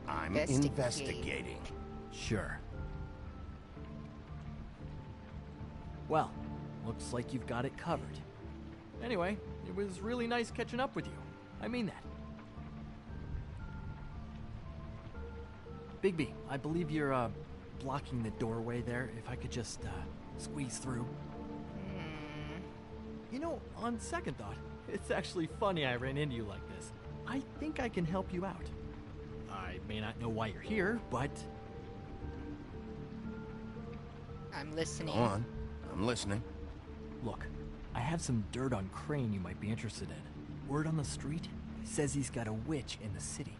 Speaker 4: I'm investigating.
Speaker 3: Sure. Well, looks like you've got it covered. Anyway, it was really nice catching up with you. I mean that. Bigby, I believe you're, blocking the doorway there. If I could just, squeeze through. You know, on second thought, it's actually funny I ran into you like this. I think I can help you out. I may not know why you're here, but...
Speaker 1: I'm listening.
Speaker 4: Go on. I'm listening.
Speaker 3: Look, I have some dirt on Crane you might be interested in. Word on the street says he's got a witch in the city.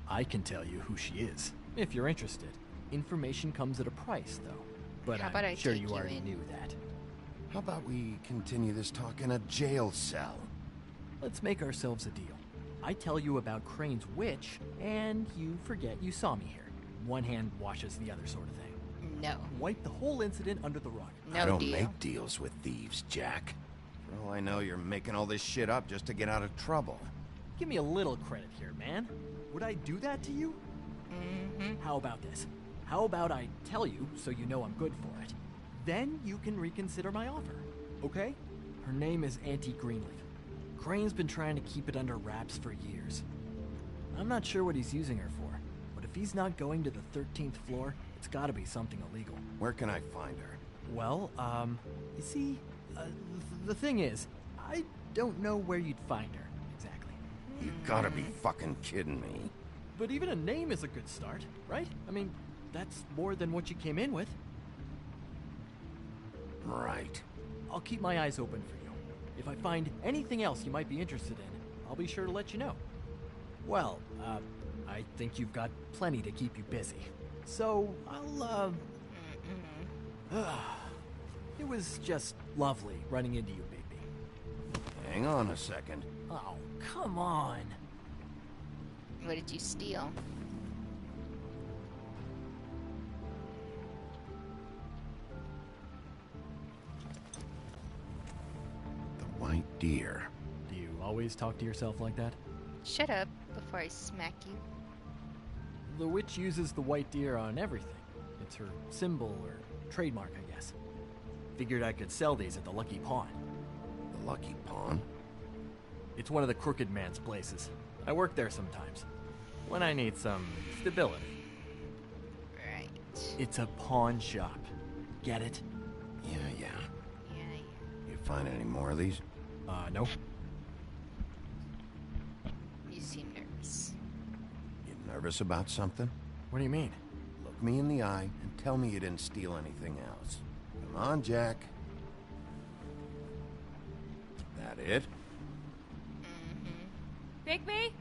Speaker 3: I can tell you who she is, if you're interested. Information comes at a price, though. But
Speaker 1: How about
Speaker 3: I'm
Speaker 1: I
Speaker 3: sure
Speaker 1: take
Speaker 3: you
Speaker 1: you
Speaker 3: already
Speaker 1: in?
Speaker 3: knew that.
Speaker 4: How about we continue this talk in a jail cell?
Speaker 3: Let's make ourselves a deal. I tell you about Crane's witch, and you forget you saw me here. One hand washes the other sort of thing.
Speaker 1: No.
Speaker 3: Wipe the whole incident under the rug.
Speaker 4: I don't make deals with thieves, Jack. For all I know, you're making all this shit up just to get out of trouble.
Speaker 3: Give me a little credit here, man. Would I do that to you? How about this? How about I tell you so you know I'm good for it? Then you can reconsider my offer, okay? Her name is Auntie Greenleaf. Crane's been trying to keep it under wraps for years. I'm not sure what he's using her for, but if he's not going to the 13th floor, it's gotta be something illegal.
Speaker 4: Where can I find her?
Speaker 3: Well, you see, the thing is, I don't know where you'd find her, exactly.
Speaker 4: You gotta be fucking kidding me.
Speaker 3: But even a name is a good start, right? I mean, that's more than what you came in with.
Speaker 4: Right.
Speaker 3: I'll keep my eyes open for you. If I find anything else you might be interested in, I'll be sure to let you know. Well, I think you've got plenty to keep you busy. So, I'll, it was just lovely running into you, Bigby.
Speaker 4: Hang on a second.
Speaker 3: Oh, come on.
Speaker 1: What did you steal?
Speaker 4: The white deer.
Speaker 3: Do you always talk to yourself like that?
Speaker 1: Shut up before I smack you.
Speaker 3: The witch uses the white deer on everything. It's her symbol or trademark, I guess. Figured I could sell these at the Lucky Pawn.
Speaker 4: The Lucky Pawn?
Speaker 3: It's one of the crooked man's places. I work there sometimes. When I need some stability.
Speaker 1: Right.
Speaker 3: It's a pawn shop. Get it?
Speaker 4: Yeah. You find any more of these?
Speaker 3: No.
Speaker 1: You seem nervous.
Speaker 4: You nervous about something?
Speaker 3: What do you mean?
Speaker 4: Look me in the eye and tell me you didn't steal anything else. Come on, Jack. That it?
Speaker 6: Bigby?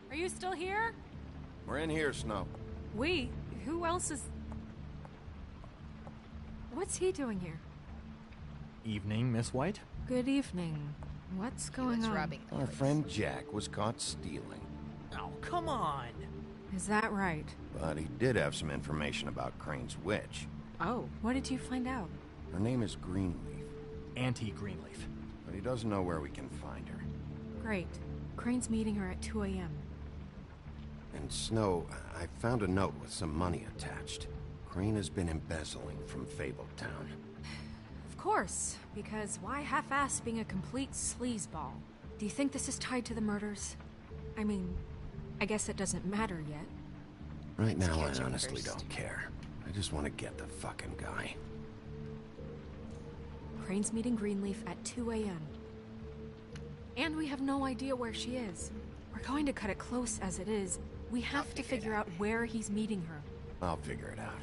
Speaker 6: Are you still here?
Speaker 4: We're in here, Snow.
Speaker 6: We? Who else is... What's he doing here?
Speaker 3: Evening, Miss White.
Speaker 6: Good evening. What's going on?
Speaker 1: robbing
Speaker 4: Our friend Jack was caught stealing.
Speaker 3: Oh, come on.
Speaker 6: Is that right?
Speaker 4: But he did have some information about Crane's witch.
Speaker 6: Oh, what did you find out?
Speaker 4: Her name is Greenleaf.
Speaker 3: Auntie Greenleaf.
Speaker 4: But he doesn't know where we can find her.
Speaker 6: Great. Crane's meeting her at 2 a.m.
Speaker 4: And Snow, I found a note with some money attached. Crane has been embezzling from Fabletown.
Speaker 6: Of course, because why half-ass being a complete sleazeball? Do you think this is tied to the murders? I mean, I guess it doesn't matter yet.
Speaker 4: Right now, I
Speaker 1: catch him
Speaker 4: honestly
Speaker 1: first.
Speaker 4: don't care. I just want to get the fucking guy.
Speaker 6: Crane's meeting Greenleaf at 2 a.m. And we have no idea where she is. We're going to cut it close as it is. We have to figure out where he's meeting her.
Speaker 4: I'll figure it out.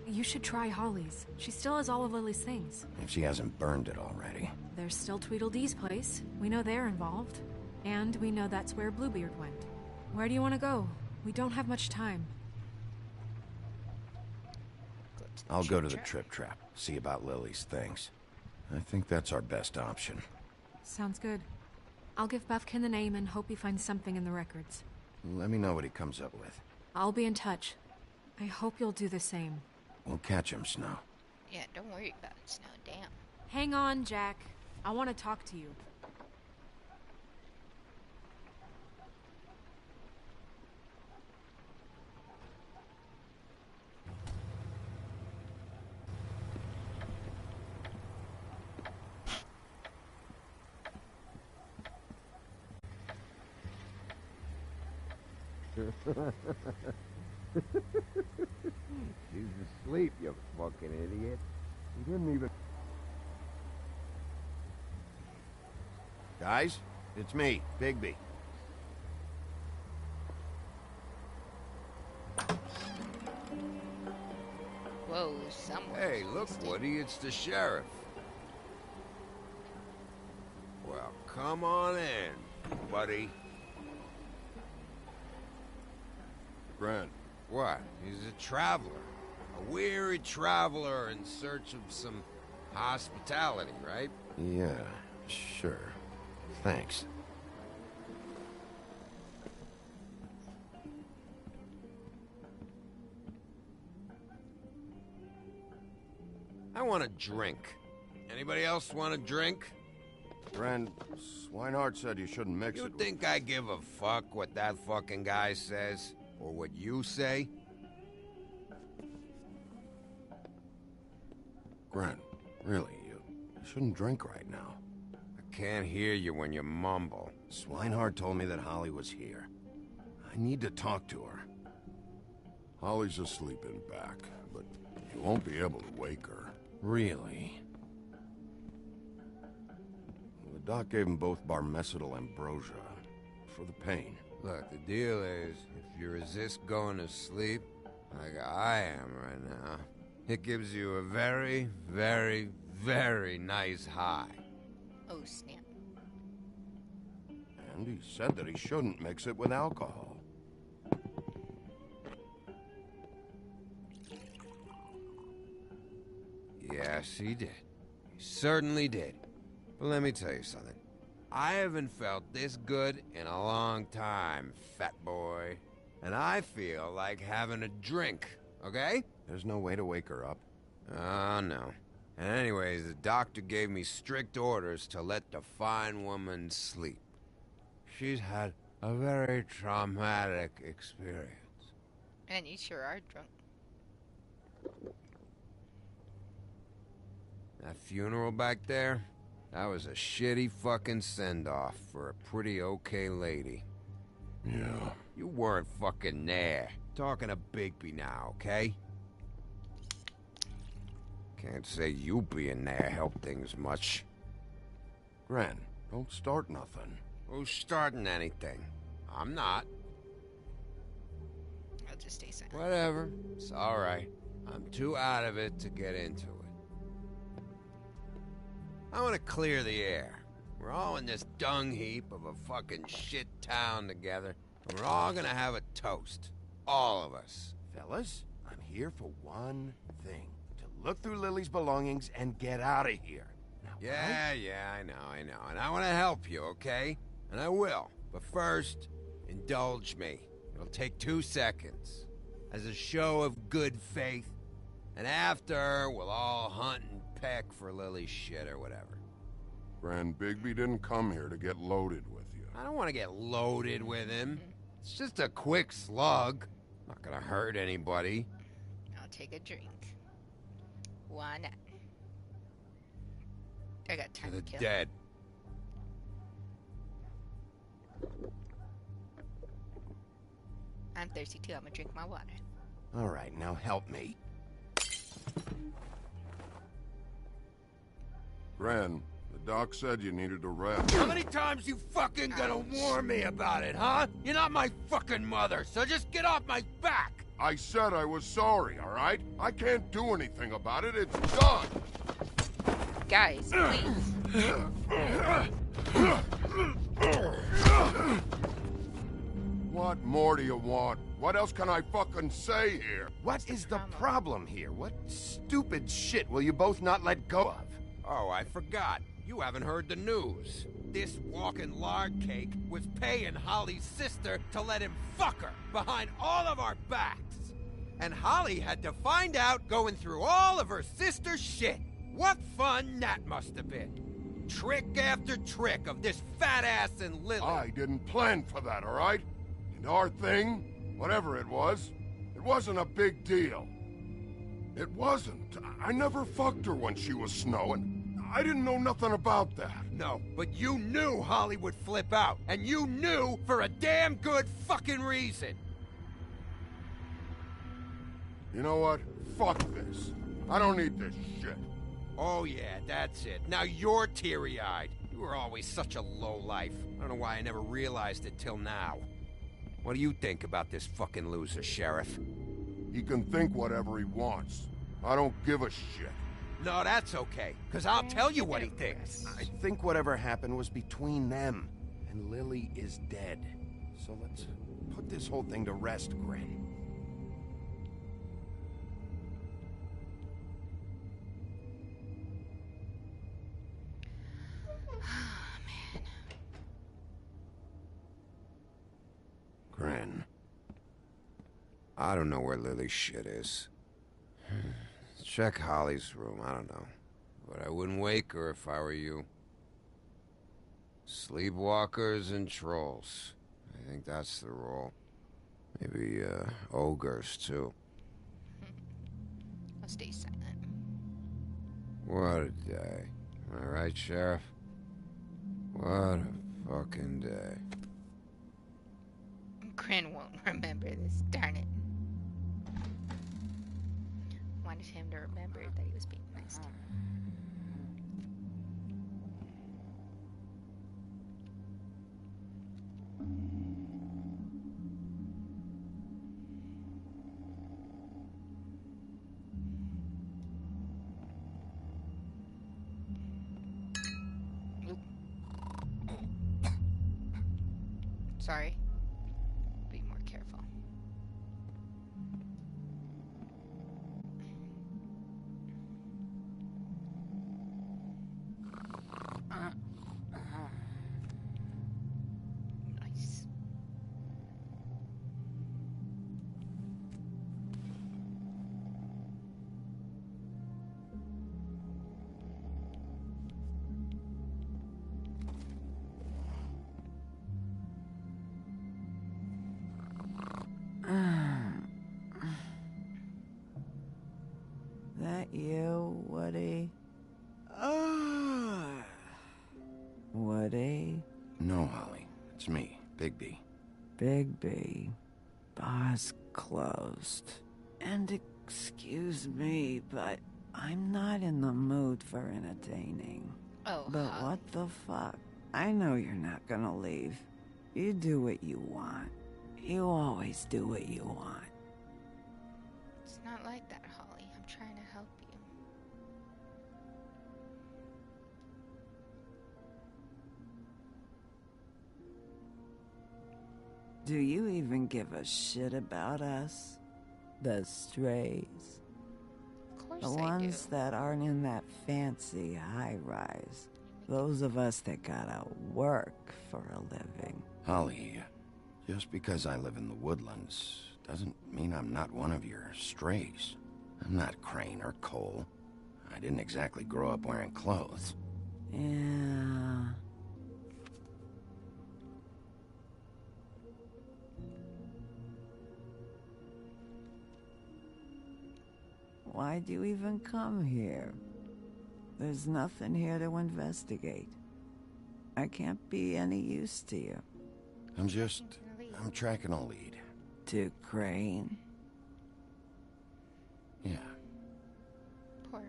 Speaker 6: You should try Holly's. She still has all of Lily's things.
Speaker 4: If she hasn't burned it already.
Speaker 6: There's still Tweedledee's place. We know they're involved. And we know that's where Bluebeard went. Where do you want to go? We don't have much time.
Speaker 4: I'll go to the Trip Trap, see about Lily's things. I think that's our best option.
Speaker 6: Sounds good. I'll give Buffkin the name and hope he finds something in the records.
Speaker 4: Let me know what he comes up with.
Speaker 6: I'll be in touch. I hope you'll do the same.
Speaker 4: We'll catch him, Snow.
Speaker 1: Yeah, don't worry about it, Snow. Damn.
Speaker 6: Hang on, Jack. I want to talk to you.
Speaker 4: She's asleep, you fucking idiot. You didn't even... Guys, it's me, Bigby.
Speaker 1: Whoa, someone.
Speaker 4: Hey, look, Woody, it's the sheriff. Well, come on in, buddy.
Speaker 18: Grant.
Speaker 4: What? He's a traveler. A weary traveler in search of some hospitality, right? Yeah, sure. Thanks. I want a drink. Anybody else want a drink?
Speaker 18: Friend, Swinehart said you shouldn't mix it.
Speaker 4: You think I give a fuck what that fucking guy says? Or what you say?
Speaker 18: Grant, really, you shouldn't drink right now.
Speaker 4: I can't hear you when you mumble.
Speaker 18: Swinehart told me that Holly was here. I need to talk to her. Holly's asleep in back, but you won't be able to wake her.
Speaker 4: Really?
Speaker 18: The doc gave them both Barmecidal ambrosia for the pain.
Speaker 4: Look, the deal is, if you resist going to sleep, like I am right now, it gives you a very, very, very nice high.
Speaker 1: Oh, snap.
Speaker 18: And he said that he shouldn't mix it with alcohol.
Speaker 4: Yes, he did. He certainly did. But let me tell you something. I haven't felt this good in a long time, fat boy. And I feel like having a drink, okay?
Speaker 18: There's no way to wake her up.
Speaker 4: Oh, no. And anyways, the doctor gave me strict orders to let the fine woman sleep. She's had a very traumatic experience.
Speaker 1: And you sure are drunk.
Speaker 4: That funeral back there, that was a shitty fucking send-off for a pretty okay lady.
Speaker 18: Yeah.
Speaker 4: You weren't fucking there. Talking to Bigby now, okay? Can't say you being there helped things much.
Speaker 18: Grant, don't start nothing.
Speaker 4: Who's starting anything? I'm not.
Speaker 1: I'll just stay silent.
Speaker 4: Whatever. It's alright. I'm too out of it to get into it. I want to clear the air. We're all in this dung heap of a fucking shit town together. And we're all gonna have a toast. All of us.
Speaker 18: Fellas, I'm here for one thing. To look through Lily's belongings and get out of here. Now,
Speaker 4: Yeah, I know. And I want to help you, okay? And I will. But first, indulge me. It'll take 2 seconds. As a show of good faith. And after, we'll all hunt and peck for Lily's shit or whatever.
Speaker 18: Grand Bigby didn't come here to get loaded with you.
Speaker 4: I don't want to get loaded with him. It's just a quick slug. Not gonna hurt anybody.
Speaker 1: I'll take a drink. Why not? I got time
Speaker 4: To
Speaker 1: to
Speaker 4: the
Speaker 1: kill.
Speaker 4: dead.
Speaker 1: I'm thirsty too. I'm gonna drink my water.
Speaker 18: All right, now help me. Gran, the doc said you needed a rest.
Speaker 4: How many times you fucking gonna warn me about it, huh? You're not my fucking mother, so just get off my back!
Speaker 18: I said I was sorry, all right? I can't do anything about it. It's done.
Speaker 1: Guys, please.
Speaker 18: What more do you want? What else can I fucking say here?
Speaker 4: What is the problem here? What stupid shit will you both not let go of? Oh, I forgot. You haven't heard the news.
Speaker 9: this walking lard cake was paying Holly's sister to let him fuck her behind all of our backs. And Holly had to find out going through all of her sister's shit. What fun that must have been. Trick after trick of this fat ass and Lily.
Speaker 18: I didn't plan for that, all right? And our thing, whatever it wasn't a big deal. It wasn't. I never fucked her when she was snowing. I didn't know nothing about that.
Speaker 9: No, but you knew Holly would flip out. And you knew for a damn good fucking reason.
Speaker 18: You know what? Fuck this. I don't need this shit.
Speaker 9: Oh yeah, that's it. Now you're teary-eyed. You were always such a lowlife. I don't know why I never realized it till now. What do you think about this fucking loser, Sheriff?
Speaker 18: He can think whatever he wants. I don't give a shit.
Speaker 9: No, that's okay, because I'll tell you what he thinks.
Speaker 4: I think whatever happened was between them, and Lily is dead. So let's put this whole thing to rest, Grin. Grin.
Speaker 9: I don't know where Lily's shit is. Check Holly's room, I don't know. But I wouldn't wake her if I were you. Sleepwalkers and trolls. I think that's the rule. Maybe, ogres, too.
Speaker 1: I'll stay silent.
Speaker 9: What a day. Am I right, Sheriff? What a fucking day.
Speaker 1: Grin won't remember this, darn it. Wanted him to remember that he was being nice to her. Sorry. Be more careful. Nice.
Speaker 7: That you, Woody? Woody?
Speaker 4: No, Holly. It's me, Bigby.
Speaker 7: Bigby. Bar's closed. And excuse me, but I'm not in the mood for entertaining.
Speaker 1: Oh,
Speaker 7: But what the fuck? I know you're not gonna leave. You do what you want. You always do what you want.
Speaker 1: It's not like that, Holly. I'm trying to help you.
Speaker 7: Do you even give a shit about us? The strays?
Speaker 1: Of course
Speaker 7: The
Speaker 1: I
Speaker 7: ones
Speaker 1: do.
Speaker 7: that aren't in that fancy high-rise. Those of us that gotta work for a living.
Speaker 4: Holly, just because I live in the woodlands doesn't mean I'm not one of your strays. I'm not Crane or Cole. I didn't exactly grow up wearing clothes.
Speaker 7: Yeah. Why'd you even come here? There's nothing here to investigate. I can't be any use to you.
Speaker 4: I'm tracking a lead.
Speaker 7: To Crane?
Speaker 4: Yeah.
Speaker 1: Poor Holly.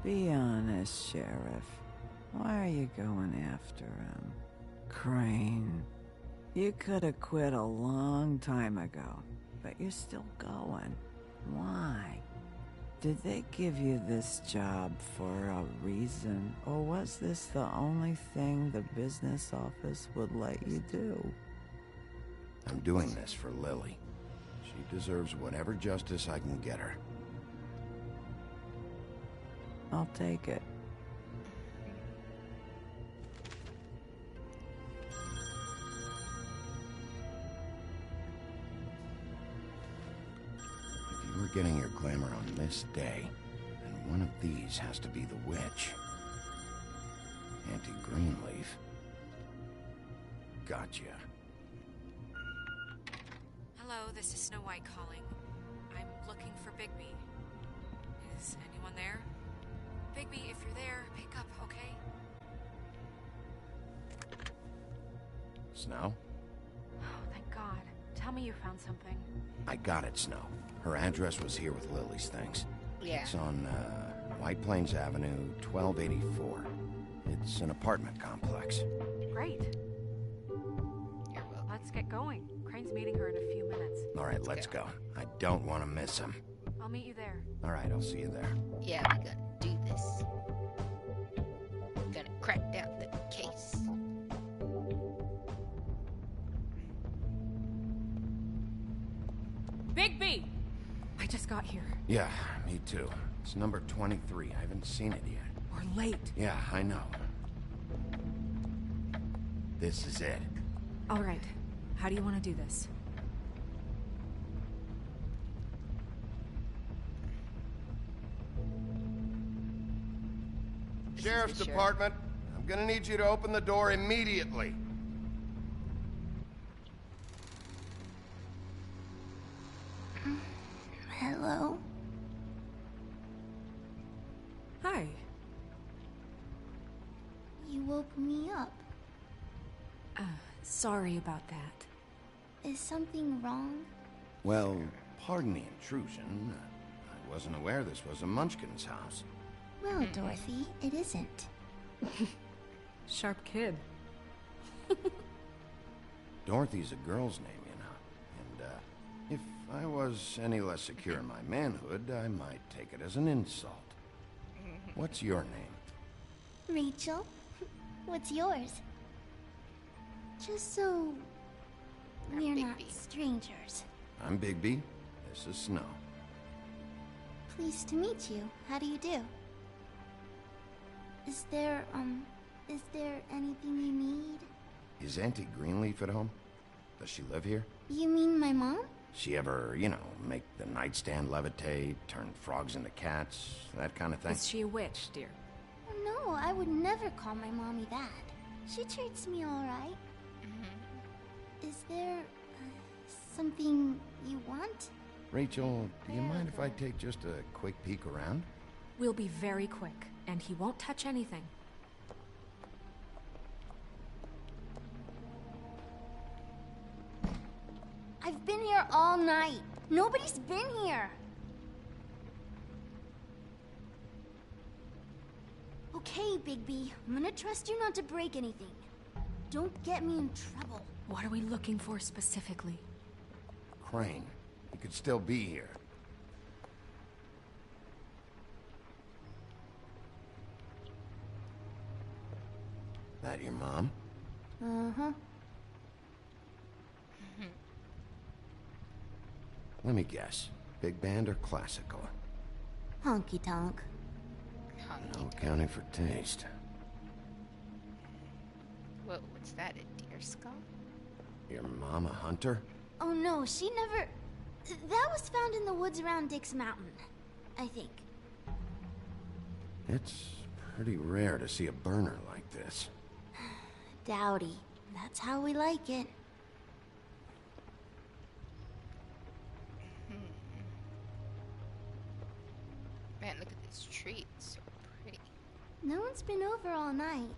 Speaker 7: Be honest, Sheriff. Why are you going after him? Crane, you could have quit a long time ago, but you're still going. Why? Did they give you this job for a reason, or was this the only thing the business office would let you do?
Speaker 4: I'm doing this for Lily. She deserves whatever justice I can get her.
Speaker 7: I'll take it.
Speaker 4: If you were getting your glamour on this day, then one of these has to be the witch. Auntie Greenleaf. Gotcha.
Speaker 6: Hello, this is Snow White calling. I'm looking for Bigby. Is anyone there? Bigby, if you're there, pick up, okay?
Speaker 4: Snow?
Speaker 6: Oh, thank God. Tell me you found something.
Speaker 4: I got it, Snow. Her address was here with Lily's things.
Speaker 1: Yeah.
Speaker 4: It's on, White Plains Avenue, 1284. It's an apartment complex.
Speaker 6: Great. Let's get going. Crane's meeting her in a few minutes.
Speaker 4: All right, let's go. I don't want to miss him.
Speaker 6: I'll meet you there.
Speaker 4: All right, I'll see you there.
Speaker 1: Yeah, we gotta do this. We're gonna crack down the case.
Speaker 6: Bigby! I just got here.
Speaker 4: Yeah, me too. It's number 23. I haven't seen it yet.
Speaker 6: We're late.
Speaker 4: Yeah, I know. This is it.
Speaker 6: All right. How do you want to do this?
Speaker 18: Sheriff's Department, I'm gonna need you to open the door immediately.
Speaker 19: Hello?
Speaker 6: Hi.
Speaker 19: You woke me up.
Speaker 6: Sorry about that.
Speaker 19: Is something wrong?
Speaker 4: Well, pardon the intrusion. I wasn't aware this was a Munchkin's house.
Speaker 19: Well, Dorothy, it isn't.
Speaker 6: Sharp kid.
Speaker 4: Dorothy's a girl's name, you know. And, if I was any less secure in my manhood, I might take it as an insult. What's your name?
Speaker 19: Rachel? What's yours? Just so we're not strangers.
Speaker 4: I'm Bigby. This is Snow.
Speaker 19: Pleased to meet you. How do you do? Is there anything you need?
Speaker 4: Is Auntie Greenleaf at home? Does she live here?
Speaker 19: You mean my mom?
Speaker 4: She ever, make the nightstand levitate, turn frogs into cats, that kind of thing?
Speaker 6: Is she a witch, dear?
Speaker 19: Oh, no, I would never call my mommy that. She treats me all right. Is there something you want?
Speaker 4: Rachel, do you mind if I take just a quick peek around?
Speaker 6: We'll be very quick, and he won't touch anything.
Speaker 19: I've been here all night. Nobody's been here. Okay, Bigby. I'm gonna trust you not to break anything. Don't get me in trouble.
Speaker 6: What are we looking for specifically?
Speaker 4: Crane. He could still be here. That your mom?
Speaker 19: Uh-huh.
Speaker 4: Let me guess. Big band or classical?
Speaker 19: Honky tonk.
Speaker 4: No accounting for taste.
Speaker 1: Whoa, what's that? A deer skull?
Speaker 4: Your mom a hunter?
Speaker 19: Oh no, she never... That was found in the woods around Dick's Mountain, I think.
Speaker 4: It's pretty rare to see a burner like this.
Speaker 19: Dowdy. That's how we like it.
Speaker 1: Man, look at this tree. It's so pretty.
Speaker 19: No one's been over all night.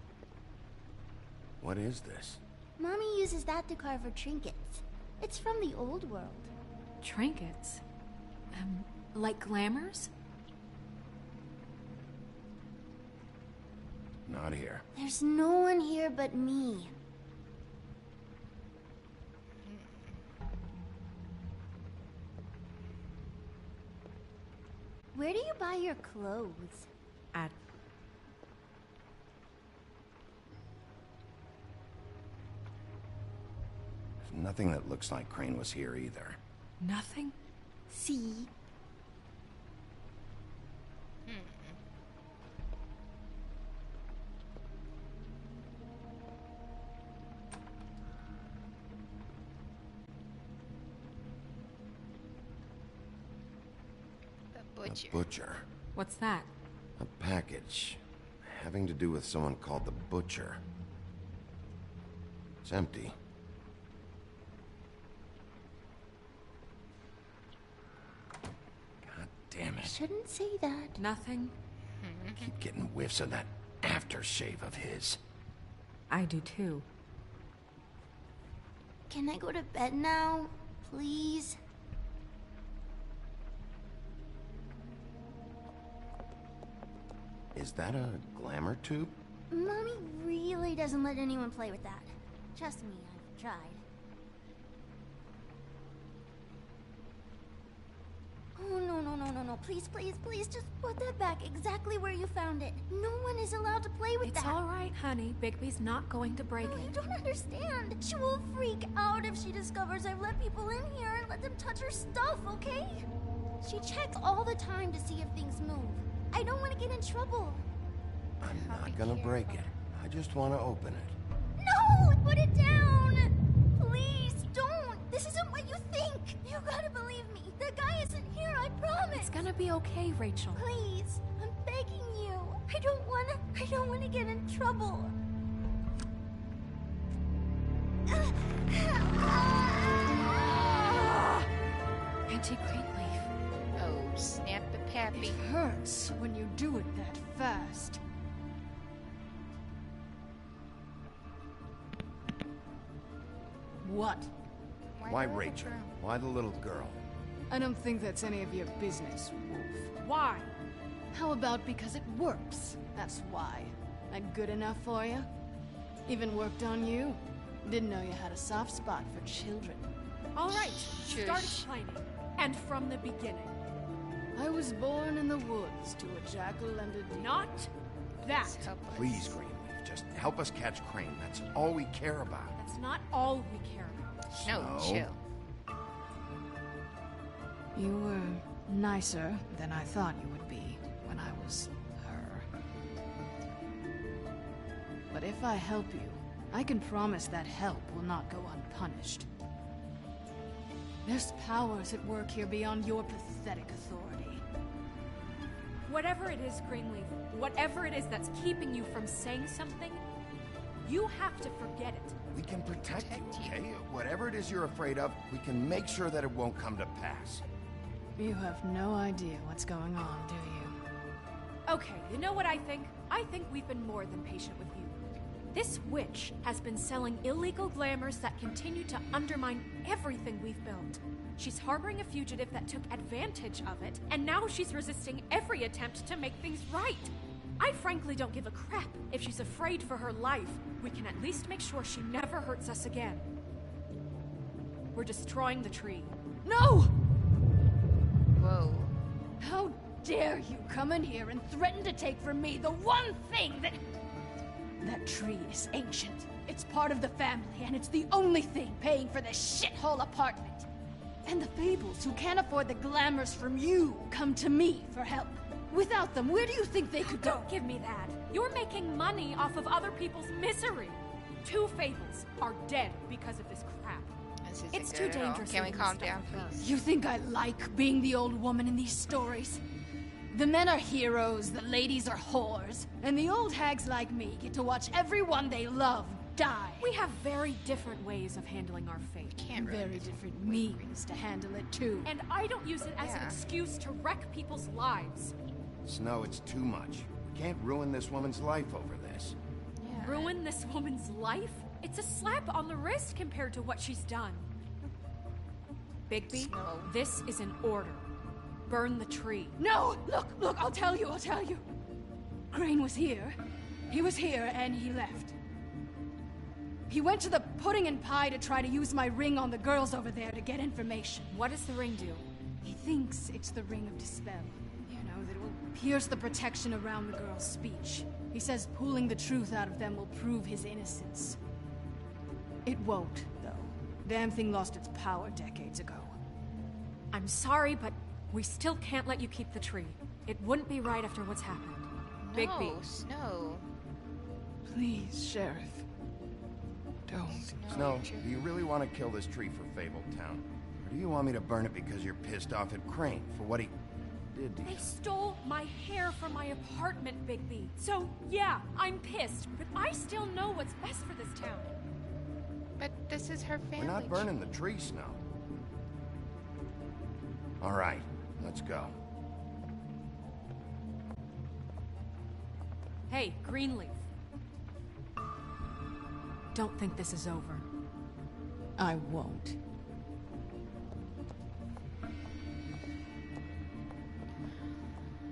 Speaker 4: What is this?
Speaker 19: Mommy uses that to carve her trinkets. It's from the old world.
Speaker 6: Trinkets? Like glamours?
Speaker 4: not here.
Speaker 19: There's no one here but me. Where do you buy your clothes?
Speaker 10: At
Speaker 4: There's nothing that looks like Crane was here either.
Speaker 6: Nothing?
Speaker 19: See?
Speaker 1: Butcher.
Speaker 4: A butcher.
Speaker 10: What's that?
Speaker 4: A package. Having to do with someone called the Butcher. It's empty. God damn it.
Speaker 19: Shouldn't say that.
Speaker 10: Nothing?
Speaker 4: Keep getting whiffs of that aftershave of his.
Speaker 10: I do too.
Speaker 19: Can I go to bed now? Please?
Speaker 4: Is that a glamour tube?
Speaker 19: Mommy really doesn't let anyone play with that. Trust me, I've tried. Oh, no. Please, just put that back exactly where you found it. No one is allowed to play with that.
Speaker 6: It's all right, honey. Bigby's not going to break
Speaker 19: No,
Speaker 6: it.
Speaker 19: you don't understand. She will freak out if she discovers I've let people in here and let them touch her stuff, okay? She checks all the time to see if things move. I don't want to get in trouble.
Speaker 4: I'm not gonna break it. I just want to open it.
Speaker 19: No! Put it down! Please, don't! This isn't what you think! You gotta believe me. The guy isn't here, I promise!
Speaker 6: It's gonna be okay, Rachel.
Speaker 19: Please, I'm begging you. I don't wanna get in trouble.
Speaker 6: Auntie Greenleaf.
Speaker 1: Oh, snap the pappy.
Speaker 20: It hurts when you do it that fast. What?
Speaker 4: Why Rachel? Why the little girl?
Speaker 20: I don't think that's any of your business, Wolf.
Speaker 6: Why?
Speaker 20: How about because it works? That's why. That good enough for you? Even worked on you? Didn't know you had a soft spot for children.
Speaker 6: All right,
Speaker 1: Shush.
Speaker 6: start explaining. And from the beginning.
Speaker 20: I was born in the woods to a jackal and a deer.
Speaker 6: Not that.
Speaker 4: Please, Greenleaf, just help us catch Crane. That's all we care about.
Speaker 6: That's not all we care about.
Speaker 1: No,
Speaker 4: Snow?
Speaker 1: chill.
Speaker 20: You were nicer than I thought you would be when I was her. But if I help you, I can promise that help will not go unpunished. There's powers at work here beyond your pathetic authority.
Speaker 6: Whatever it is, Greenleaf, whatever it is that's keeping you from saying something, you have to forget it.
Speaker 4: We can protect you, okay? Whatever it is you're afraid of, we can make sure that it won't come to pass.
Speaker 20: You have no idea what's going on, do you?
Speaker 6: Okay, you know what I think? I think we've been more than patient with you. This witch has been selling illegal glamours that continue to undermine everything we've built. She's harboring a fugitive that took advantage of it, and now she's resisting every attempt to make things right. I frankly don't give a crap if she's afraid for her life. We can at least make sure she never hurts us again. We're destroying the tree.
Speaker 20: No!
Speaker 1: Whoa.
Speaker 20: How dare you come in here and threaten to take from me the one thing that... That tree is ancient. It's part of the family, and it's the only thing paying for this shithole apartment. And the Fables, who can't afford the glamours from you, come to me for help. Without them, where do you think they could go?
Speaker 6: Don't give me that. You're making money off of other people's misery. 2 Fables are dead because of this crap.
Speaker 1: This isn't
Speaker 6: It's
Speaker 1: good
Speaker 6: too
Speaker 1: at all.
Speaker 6: dangerous.
Speaker 1: Can we
Speaker 6: for
Speaker 1: calm
Speaker 6: you to
Speaker 1: down,
Speaker 6: stuff with us.
Speaker 1: please?
Speaker 20: You think I like being the old woman in these stories? The men are heroes, the ladies are whores, and the old hags like me get to watch everyone they love die.
Speaker 6: We have very different ways of handling our fate.
Speaker 20: Very different means to handle it, too.
Speaker 6: And I don't use it as an
Speaker 1: Yeah.
Speaker 6: excuse to wreck people's lives.
Speaker 4: Snow, it's too much. We can't ruin this woman's life over this.
Speaker 6: Ruin this woman's life? It's a slap on the wrist compared to what she's done. Bigby, this is an order. Burn the tree.
Speaker 20: No! Look, I'll tell you. Crane was here. He was here and he left. He went to the pudding and pie to try to use my ring on the girls over there to get information.
Speaker 6: What does the ring do?
Speaker 20: He thinks it's the ring of dispel. You know, that it will pierce the protection around the girls' speech. He says pulling the truth out of them will prove his innocence. It won't, though. Damn thing lost its power decades ago.
Speaker 6: I'm sorry, but we still can't let you keep the tree. It wouldn't be right after what's happened. Bigby.
Speaker 1: Snow.
Speaker 20: Please, Sheriff. Don't.
Speaker 4: Snow, do you really want to kill this tree for Fabletown? Or do you want me to burn it because you're pissed off at Crane for what he did to you?
Speaker 6: They stole my hair from my apartment, Bigby. So, yeah, I'm pissed, but I still know what's best for this town.
Speaker 1: But this is her family.
Speaker 4: We're not burning the tree, Snow. All right, let's go.
Speaker 6: Hey, Greenleaf. Don't think this is over.
Speaker 20: I won't.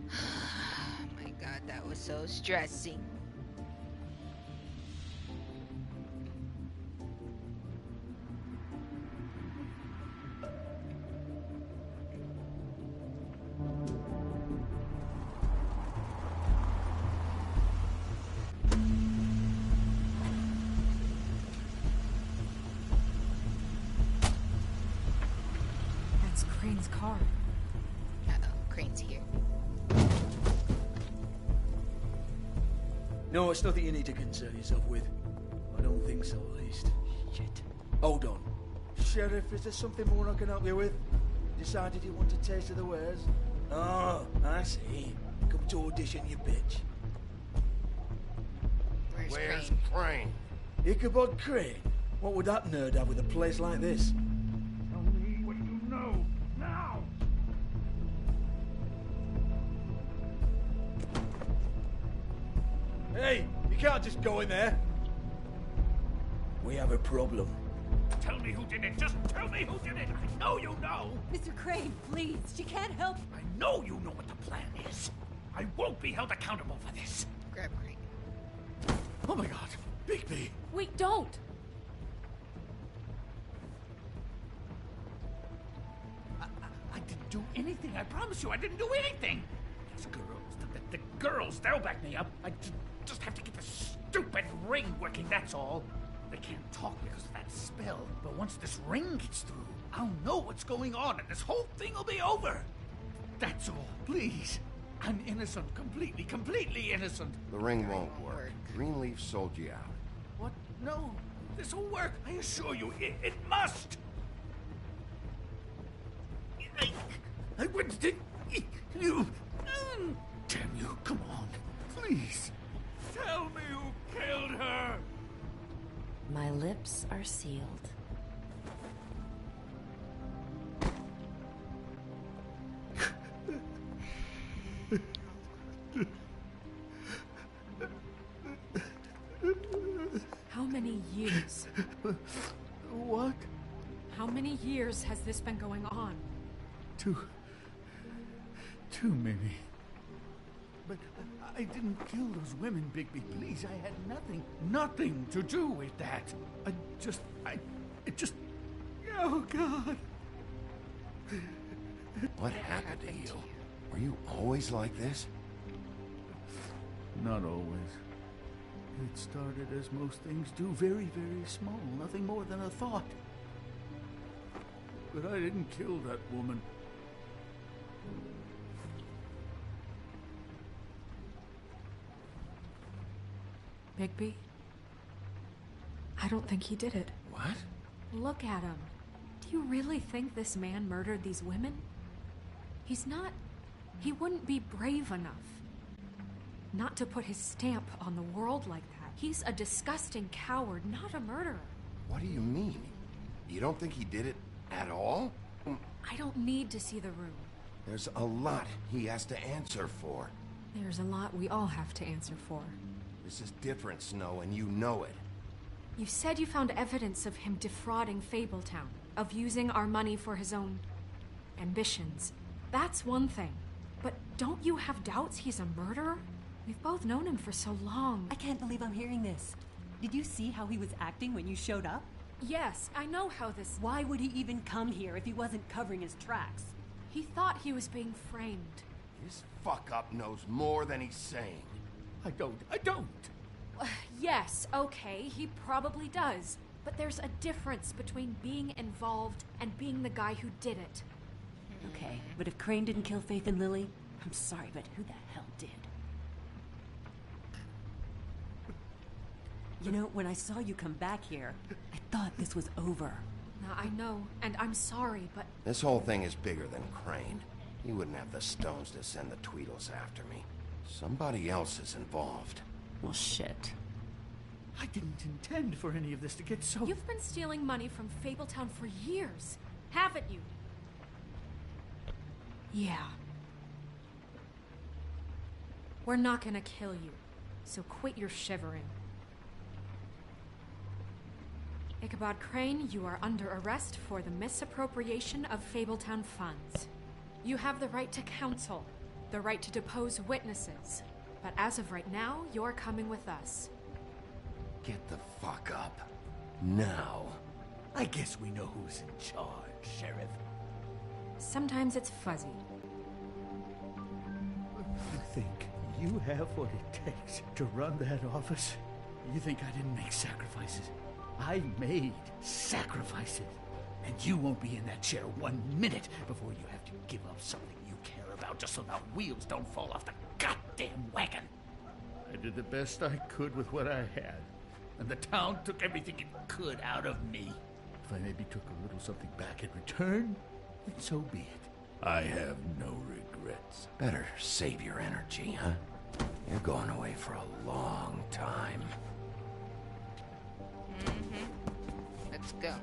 Speaker 1: My God, that was so stressing.
Speaker 6: That's Crane's car.
Speaker 1: Uh-oh, Crane's here.
Speaker 21: No, it's nothing you need to concern yourself with. I don't think so, at least. Shit. Hold on. Sheriff, is there something more I can help you with? Decided you want a taste of the wares? Oh, I see. Come to audition, you bitch.
Speaker 18: Where's Crane?
Speaker 21: Ichabod Crane? What would that nerd have with a place like this?
Speaker 18: Tell me what you know, now!
Speaker 21: Hey, you can't just go in there. We have a problem.
Speaker 11: Tell me who did it. Just tell me who did it. I know you know.
Speaker 22: Mr. Crane, please. She can't help.
Speaker 11: I know you know what the plan is. I won't be held accountable for this.
Speaker 1: Grab Crane.
Speaker 21: Oh my God, Bigby.
Speaker 6: Wait, don't!
Speaker 11: I didn't do anything. I promise you, I didn't do anything. Those girls, the girls, they'll back me up. I just have to get the stupid ring working, that's all. They can't talk because of that spell, but once this ring gets through, I'll know what's going on and this whole thing will be over. That's all, please. I'm innocent, completely innocent.
Speaker 4: The ring won't work. Greenleaf sold you out.
Speaker 11: What? No, this'll work. I assure you, it must. I wouldn't think you. Damn you! Come on, please. Tell me who killed her.
Speaker 10: My lips are sealed.
Speaker 6: How many years?
Speaker 21: What?
Speaker 6: How many years has this been going on?
Speaker 2: Two, maybe.
Speaker 11: But I didn't kill those women, Bigby. Please, I had nothing to do with that. It just. Oh, God.
Speaker 4: What happened to you? Were you always like this?
Speaker 2: Not always. It started as most things do, very, very small, nothing more than a thought. But I didn't kill that woman.
Speaker 6: Bigby? I don't think he did it.
Speaker 4: What?
Speaker 6: Look at him. Do you really think this man murdered these women? He's not... He wouldn't be brave enough. Not to put his stamp on the world like that. He's a disgusting coward, not a murderer.
Speaker 4: What do you mean? You don't think he did it at all?
Speaker 6: I don't need to see the room.
Speaker 4: There's a lot he has to answer for.
Speaker 6: There's a lot we all have to answer for.
Speaker 4: This is different, Snow, and you know it.
Speaker 6: You said you found evidence of him defrauding Fabletown, of using our money for his own ambitions. That's one thing. But don't you have doubts he's a murderer? We've both known him for so long.
Speaker 8: I can't believe I'm hearing this. Did you see how he was acting when you showed up?
Speaker 6: Yes, I know how this...
Speaker 8: Why would he even come here if he wasn't covering his tracks?
Speaker 6: He thought he was being framed.
Speaker 18: This fuck-up knows more than he's saying.
Speaker 21: I don't.
Speaker 6: Yes, okay, he probably does. But there's a difference between being involved and being the guy who did it.
Speaker 8: Okay, but if Crane didn't kill Faith and Lily, I'm sorry, but who the hell did? You know, when I saw you come back here, I thought this was over.
Speaker 6: I know, and I'm sorry, but...
Speaker 4: This whole thing is bigger than Crane. He wouldn't have the stones to send the Tweedles after me. Somebody else is involved.
Speaker 8: Well, shit.
Speaker 21: I didn't intend for any of this to get so...
Speaker 6: You've been stealing money from Fabletown for years, haven't you? Yeah. We're not gonna kill you, so quit your shivering. Ichabod Crane, you are under arrest for the misappropriation of Fabletown funds. You have the right to counsel, the right to depose witnesses, but as of right now, you're coming with us.
Speaker 4: Get the fuck up. Now.
Speaker 21: I guess we know who's in charge, Sheriff.
Speaker 6: Sometimes it's fuzzy.
Speaker 21: You think you have what it takes to run that office? You think I didn't make sacrifices? I made sacrifices. And you won't be in that chair 1 minute before you have to give up something you care about just so the wheels don't fall off the goddamn wagon. I did the best I could with what I had. And the town took everything it could out of me. If I maybe took a little something back in return, then so be it. I have no regrets.
Speaker 4: Better save your energy, huh? You're going away for a long time.
Speaker 1: Let's go.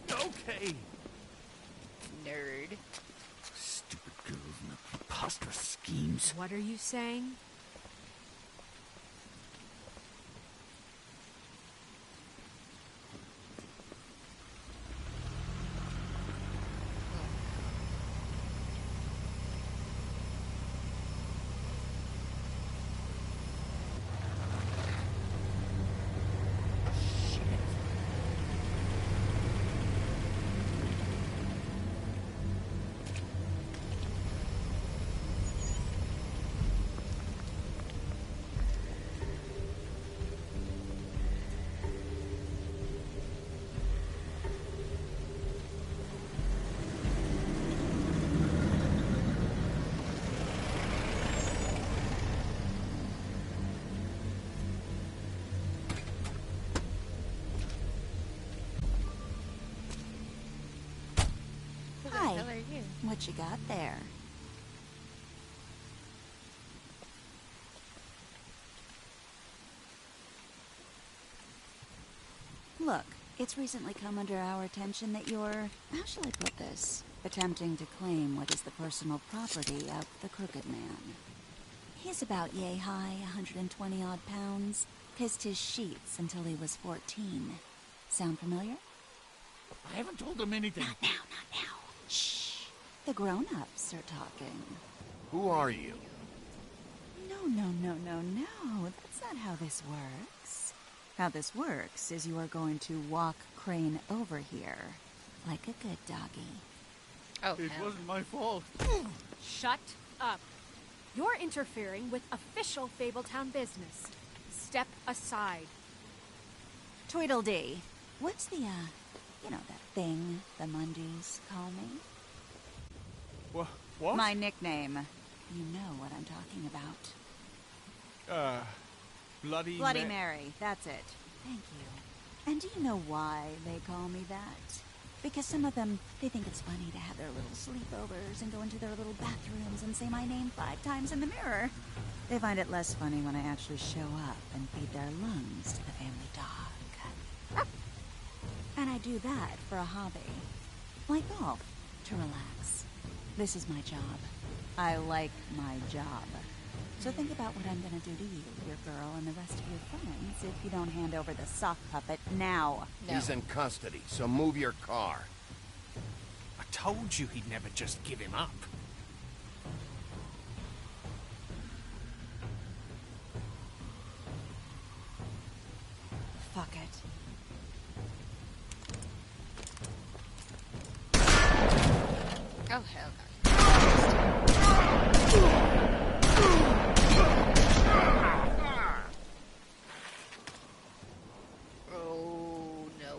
Speaker 21: Okay.
Speaker 1: Nerd.
Speaker 21: Stupid girls and their preposterous schemes.
Speaker 6: What are you saying?
Speaker 12: Hi. What you got there? Look, it's recently come under our attention that you're, how shall I put this, attempting to claim what is the personal property of the Crooked Man. He's about yay high, 120 odd pounds, kissed his sheets until he was 14. Sound familiar?
Speaker 21: I haven't told them anything.
Speaker 12: Not now, not now. Shh. The grown-ups are talking.
Speaker 4: Who are you?
Speaker 12: No. That's not how this works. How this works is you are going to walk Crane over here, like a good doggy.
Speaker 1: Oh,
Speaker 21: it wasn't my fault.
Speaker 6: Shut up. You're interfering with official Fabletown business. Step aside.
Speaker 12: Tweedledee. What's the, you know, that thing the Mundies call me?
Speaker 3: What?
Speaker 12: My nickname. You know what I'm talking about.
Speaker 3: Bloody
Speaker 12: Mary, that's it. Thank you. And do you know why they call me that? Because some of them, they think it's funny to have their little sleepovers and go into their little bathrooms and say my name 5 times in the mirror. They find it less funny when I actually show up and feed their lungs to the family dog. And I do that for a hobby. Like golf, to relax. This is my job. I like my job. So think about what I'm gonna do to you, your girl, and the rest of your friends if you don't hand over the sock puppet now.
Speaker 4: No. He's in custody, so move your car.
Speaker 11: I told you he'd never just give him up.
Speaker 12: Fuck it.
Speaker 1: Oh, hell no. Oh, no.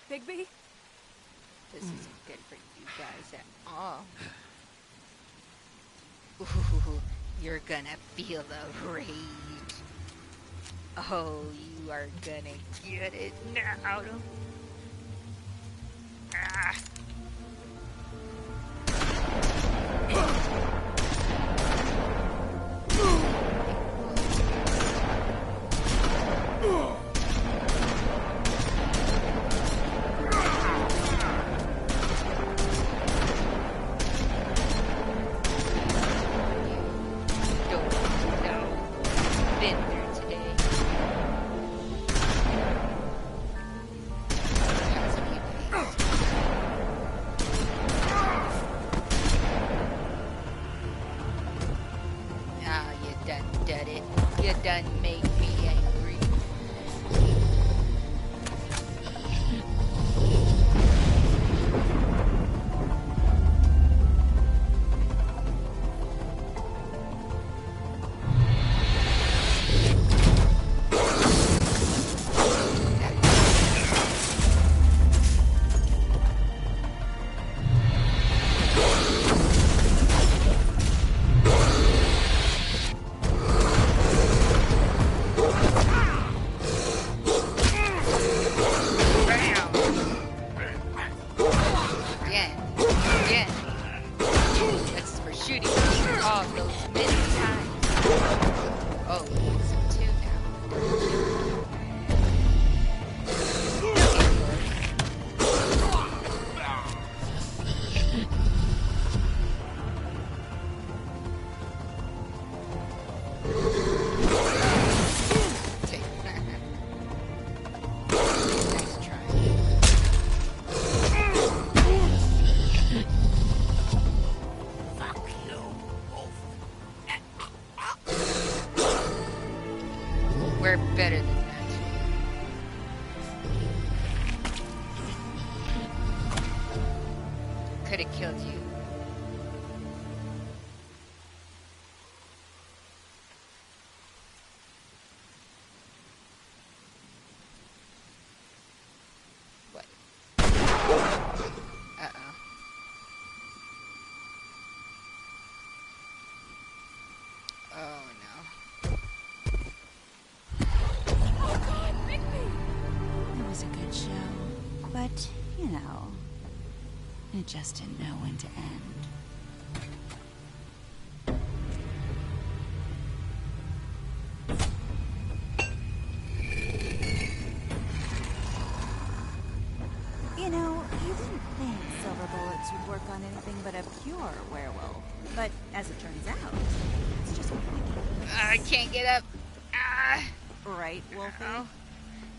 Speaker 6: Bigby?
Speaker 1: This isn't good for you guys at all. Ooh, you're gonna feel the rage. Oh, you are gonna get it now. Ah. We're better than that. Could have killed you. What? Uh-oh. Oh no.
Speaker 12: It was a good show, but, you know, it just didn't know when to end. You know, you didn't think silver bullets would work on anything but a pure werewolf. But as it turns out, it's just
Speaker 1: I can't get up.
Speaker 12: Right, Wolfie?
Speaker 1: Oh,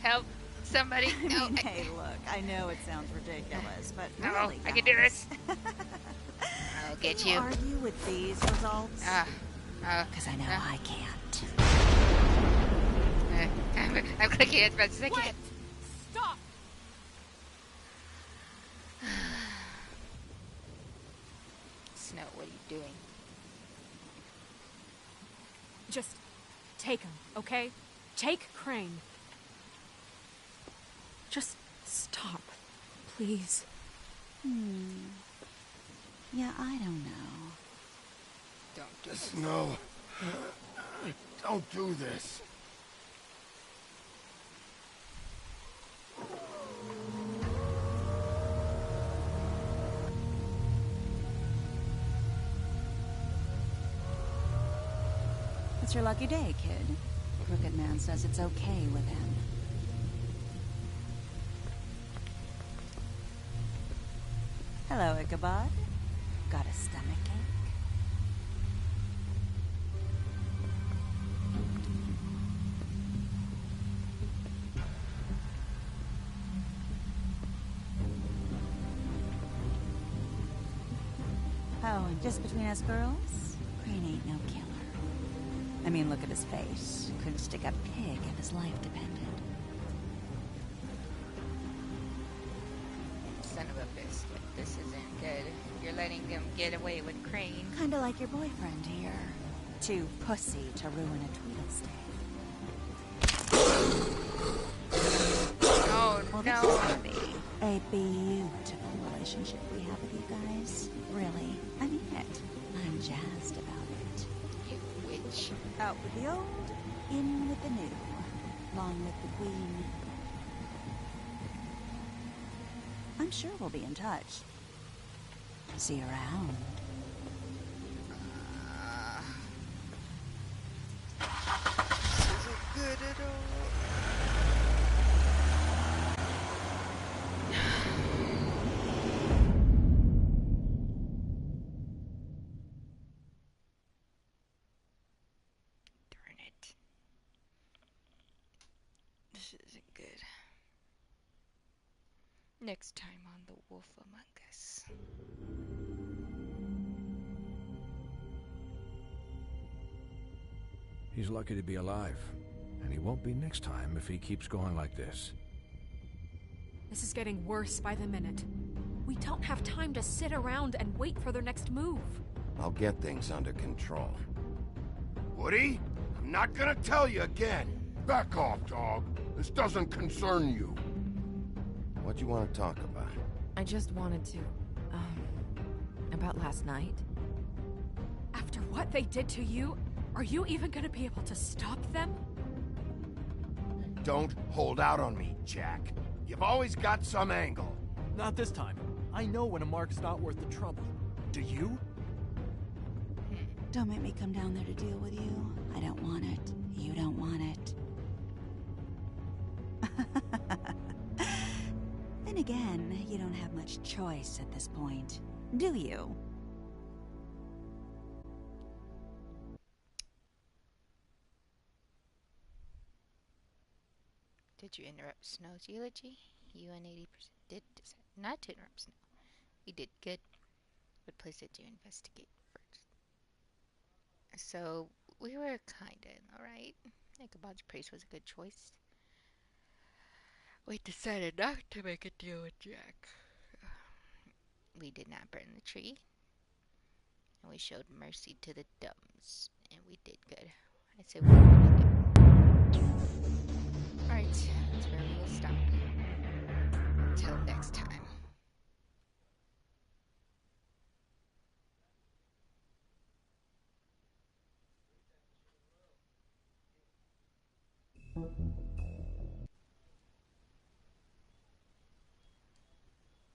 Speaker 1: help. Somebody.
Speaker 12: I mean, hey, look, I know it sounds ridiculous, but
Speaker 1: No,
Speaker 12: really,
Speaker 1: I can do
Speaker 12: guys,
Speaker 1: this. I'll get
Speaker 12: can
Speaker 1: you.
Speaker 12: argue with these results? Because I know I can't.
Speaker 1: I'm clicking as fast as I can.
Speaker 6: Stop!
Speaker 1: Snow, what are you doing?
Speaker 6: Just take him, okay? Take Crane. Just stop, please.
Speaker 12: Yeah, I don't know.
Speaker 1: Don't do this.
Speaker 18: No. Don't do this.
Speaker 12: It's your lucky day, kid. Crooked Man says it's okay with him. Hello, Ichabod. Got a stomachache? Oh, and just between us girls, Crane ain't no killer. I mean, look at his face. Couldn't stick a pig if his life depended.
Speaker 1: Son of a biscuit, this isn't good. You're letting him get away with Crane.
Speaker 12: Kinda like your boyfriend here. Too pussy to ruin a Tweedlestay.
Speaker 1: Oh,
Speaker 12: well,
Speaker 1: no.
Speaker 12: This is gonna be a beautiful relationship we have with you guys. Really. I mean it. I'm jazzed about it.
Speaker 1: You witch.
Speaker 12: Out with the old, in with the new. Long with the queen. I'm sure we'll be in touch. See you around.
Speaker 1: This isn't good at all. Darn it. This isn't good. Next time on The Wolf Among Us.
Speaker 5: He's lucky to be alive, and he won't be next time if he keeps going like this.
Speaker 6: This is getting worse by the minute. We don't have time to sit around and wait for their next move.
Speaker 4: I'll get things under control.
Speaker 18: Woody, I'm not gonna tell you again. Back off, dog. This doesn't concern you.
Speaker 4: What do you want to talk about?
Speaker 10: I just wanted to, about last night.
Speaker 6: After what they did to you, are you even gonna be able to stop them?
Speaker 18: Don't hold out on me, Jack. You've always got some angle.
Speaker 3: Not this time. I know when a mark's not worth the trouble. Do you?
Speaker 12: Don't make me come down there to deal with you. I don't want it. You don't want it. Then again, you don't have much choice at this point, do you?
Speaker 1: Did you interrupt Snow's eulogy? You and 80% did decide not to interrupt Snow. You did good. What place did you investigate first? So, we were kinda in the right. Ichabod's place was a good choice. We decided not to make a deal with Jack. We did not burn the tree. And we showed mercy to the dumbs. And we did good. I said we were gonna do. Alright, that's where we will stop. Until next time.